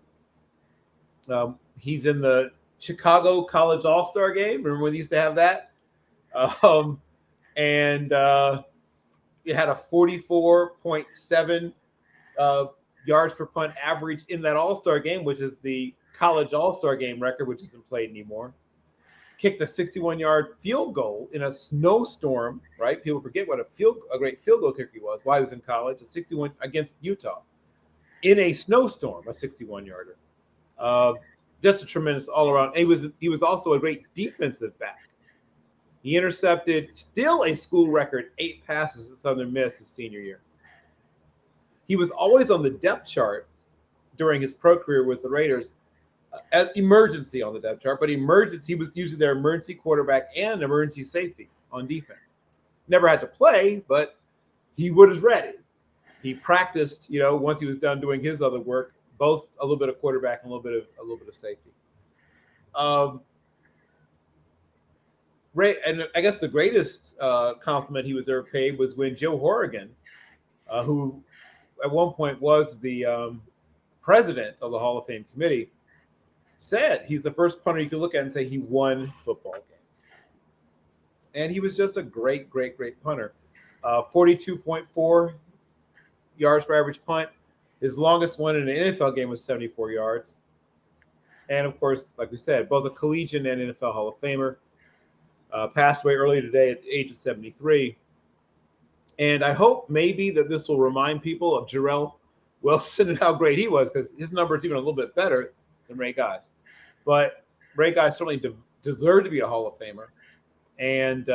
He's in the Chicago College All-Star game. Remember when they used to have that? And it had a 44.7 yards per punt average in that All-Star game, which is the college All-Star game record, which isn't played anymore. Kicked a 61-yard field goal in a snowstorm, right? People forget what a great field goal kicker he was while he was in college, a 61 against Utah in a snowstorm, a 61-yarder. Just a tremendous all-around. And he was also a great defensive back. He intercepted still a school record 8 passes at Southern Miss his senior year. He was always on the depth chart during his pro career with the Raiders as emergency on the depth chart, but emergency, he was usually their emergency quarterback and emergency safety on defense. Never had to play, but he was ready. He practiced, once he was done doing his other work, both a little bit of quarterback and a little bit of safety. Ray, and I guess the greatest compliment he was ever paid was when Joe Horrigan, who at one point was the president of the Hall of Fame committee, said he's the first punter you could look at and say he won football games. And he was just a great, great, great punter. 42.4 yards per average punt. His longest one in an NFL game was 74 yards. And of course, like we said, both a collegiate and NFL Hall of Famer. Passed away earlier today at the age of 73. And I hope maybe that this will remind people of Jarrell Wilson and how great he was, because his number is even a little bit better than Ray Guy's. But Ray Guy certainly deserved to be a Hall of Famer. And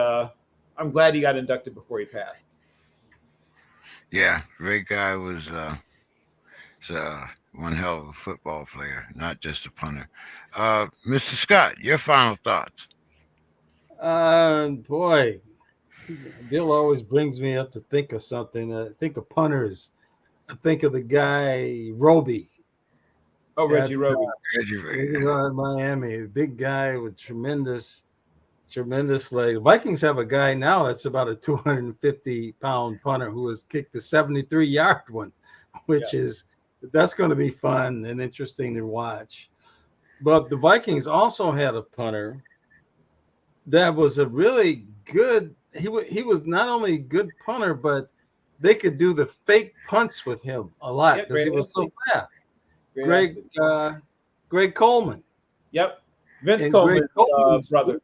I'm glad he got inducted before he passed. Yeah, Ray Guy was one hell of a football player, not just a punter. Mr. Scott, your final thoughts. Boy, Bill always brings me up to think of something. I think of punters. I think of the guy Roby. Oh, Reggie Roby. In Miami, big guy with tremendous leg. Vikings have a guy now that's about a 250-pound punter who has kicked a 73-yard one, which is that's going to be fun and interesting to watch. But the Vikings also had a punter that was a really good. He was not only a good punter, but they could do the fake punts with him a lot because he was so fast. Greg Coleman. Yep, Vince Coleman's brother.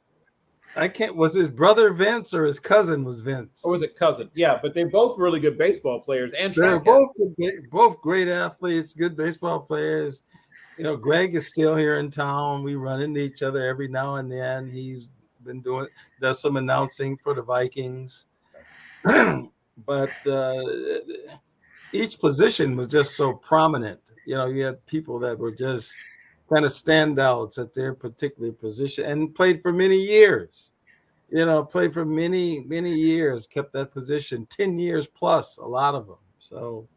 Was his brother Vince or his cousin was Vince? Or was it cousin? Yeah, but they're both really good baseball players and they're both great athletes, good baseball players. Greg is still here in town. We run into each other every now and then. He's been does some announcing for the Vikings. But each position was just so prominent. You had people that were just kind of standouts at their particular position and played for many years. Played for many, many years, kept that position 10 years plus, a lot of them. So,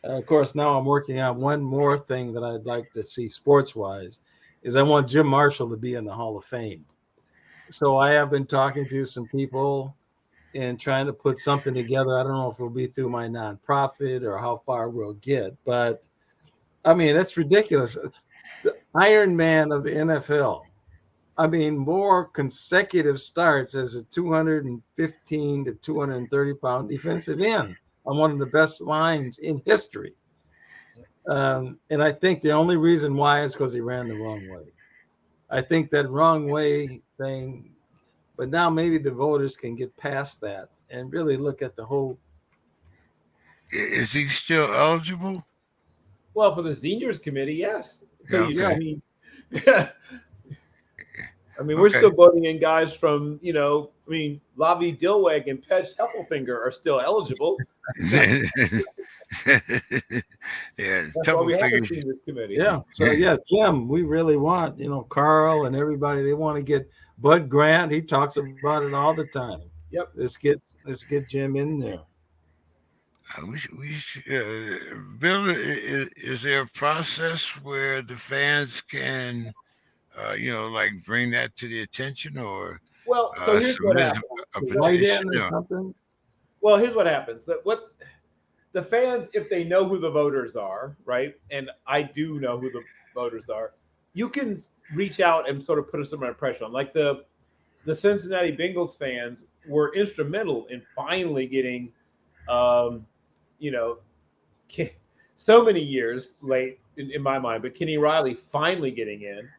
of course, now I'm working on one more thing that I'd like to see sports-wise, is I want Jim Marshall to be in the Hall of Fame. So I have been talking to some people and trying to put something together. I don't know if it'll be through my nonprofit or how far we'll get, but I mean, that's ridiculous. The Iron Man of the NFL. I mean, more consecutive starts as a 215 to 230 pound defensive end on one of the best lines in history. And I think the only reason why is because he ran the wrong way. I think that wrong way thing, but now maybe the voters can get past that and really look at the whole. Is he still eligible? Well, for the seniors committee, yes. So okay. I mean, we're Okay. still voting in guys from, I mean, Lavi Dilweg and Pej Heffelfinger are still eligible. Yeah, That's why double we have a figures. seniors committee. Yeah. So yeah, Jim, we really want, Carl and everybody, they want to get Bud Grant. He talks about it all the time. Yep. Let's get Jim in there. Bill, is there a process where the fans can, like bring that to the attention or Well, so here's what submit happens. a So, Write petition? in or something. well, here's what happens. That what the fans, if they know who the voters are, right? And I do know who the voters are. You can reach out and sort of put some impression on. Like the Cincinnati Bengals fans were instrumental in finally getting, um, you know, so many years late in my mind, but Kenny Riley finally getting in,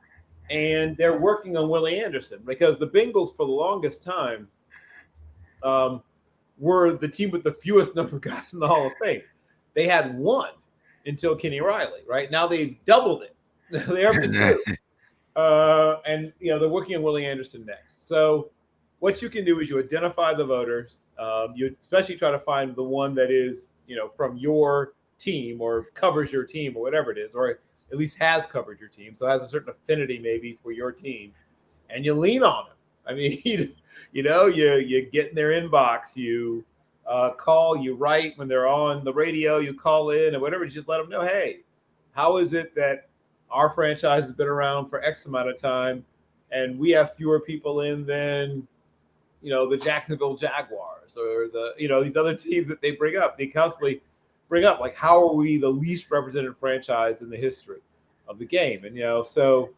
and they're working on Willie Anderson because the Bengals for the longest time um, were the team with the fewest number of guys in the Hall of Fame. They had one until Kenny Riley. Right now they've doubled it. They're up to two, and they're working on Willie Anderson next. So what you can do is you identify the voters. You especially try to find the one that is from your team or covers your team or whatever it is, or at least has covered your team, so has a certain affinity maybe for your team, and you lean on them. I mean, you get in their inbox, you call, you write when they're on the radio, you call in and whatever. Just let them know, hey, how is it that our franchise has been around for X amount of time, and we have fewer people in than the Jacksonville Jaguars or these other teams that they bring up. They constantly bring up like how are we the least represented franchise in the history of the game, and so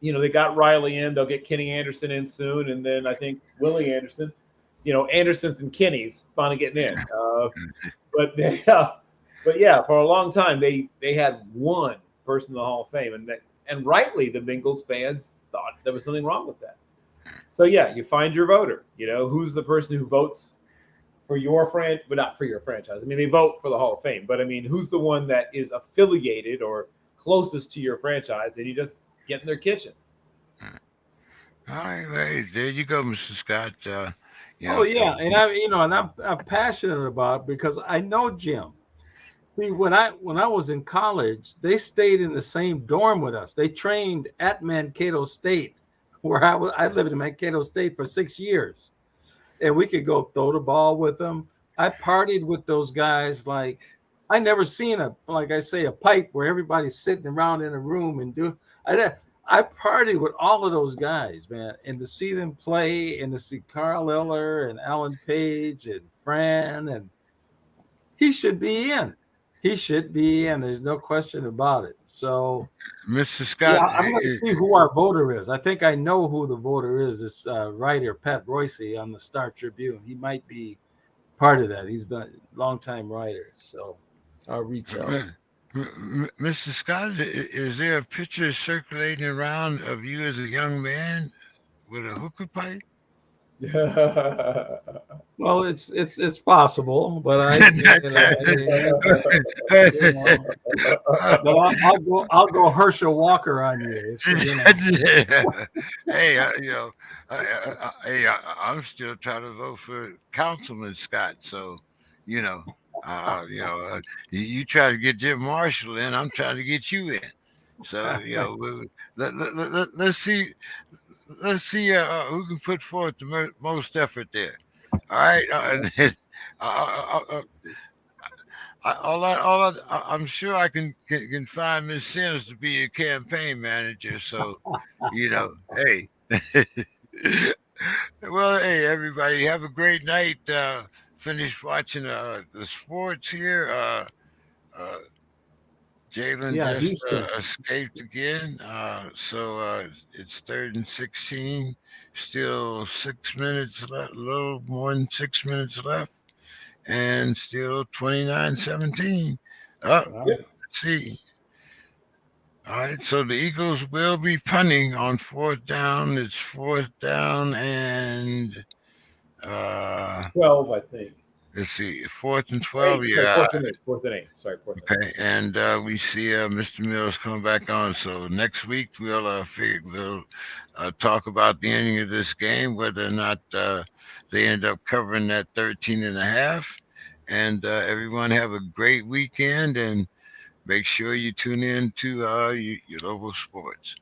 they got Riley in. They'll get Kenny Anderson in soon, and then I think Willie Anderson. Andersons and Kennys finally getting in. But they, but yeah, for a long time they had one person in the Hall of Fame, and rightly the Bengals fans thought there was something wrong with that. So yeah, you find your voter. Who's the person who votes for your but not for your franchise. I mean, they vote for the Hall of Fame, but I mean, who's the one that is affiliated or closest to your franchise, and you just get in their kitchen. All right, well, there you go, Mr. Scott. Oh yeah, and I'm passionate about it because I know Jim. See, when I was in college, they stayed in the same dorm with us. They trained at Mankato State, where I lived in Mankato State for 6 years, and we could go throw the ball with them. I partied with those guys like I never seen like I say, a pipe where everybody's sitting around in a room and do. I partied with all of those guys, man, and to see them play, and to see Carl Eller and Alan Page and Fran, and he should be in. He should be in. There's no question about it. So, Mr. yeah, Scott, I'm going to see who our voter is. I think I know who the voter is. This writer, Pat Royce on the Star Tribune. He might be part of that. He's been a longtime writer. So I'll reach out. Mr. Scott, is there a picture circulating around of you as a young man with a hookah pipe? Well, it's possible, but but I'll go Herschel Walker on you. Hey, I'm still trying to vote for Councilman Scott. So, you know, you try to get Jim Marshall in, I'm trying to get you in. So, let's see, who can put forth the most effort there. All right. I'm sure I can find Miss Sims to be a campaign manager. So, hey. Well, hey, everybody, have a great night. Finish watching the sports here. Uh, Jalen Yeah, just Houston. escaped again. So it's 3rd and 16. Still 6 minutes left, a little more than 6 minutes left. And still 29-17. Oh, Wow. Yep. let's see. All right, so the Eagles will be punting on 4th down. It's 4th down and 12, I think. let's see, 4th and 12. Sorry, Yeah. fourth and eight. Fourth and eight. Sorry, fourth and eight. Okay. And we see Mr. Mills coming back on. So next week we'll talk about the ending of this game, whether or not they end up covering that 13 and a half. And everyone have a great weekend, and make sure you tune in to your local sports.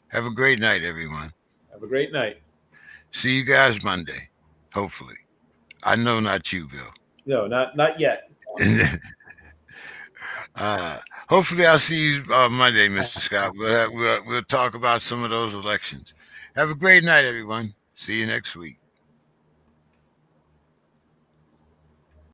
Have a great night, everyone. Have a great night. See you guys Monday, hopefully. I know not you, Bill. No, not yet. uh, hopefully, I'll see you Monday, Mr. Scott. We'll talk about some of those elections. Have a great night, everyone. See you next week.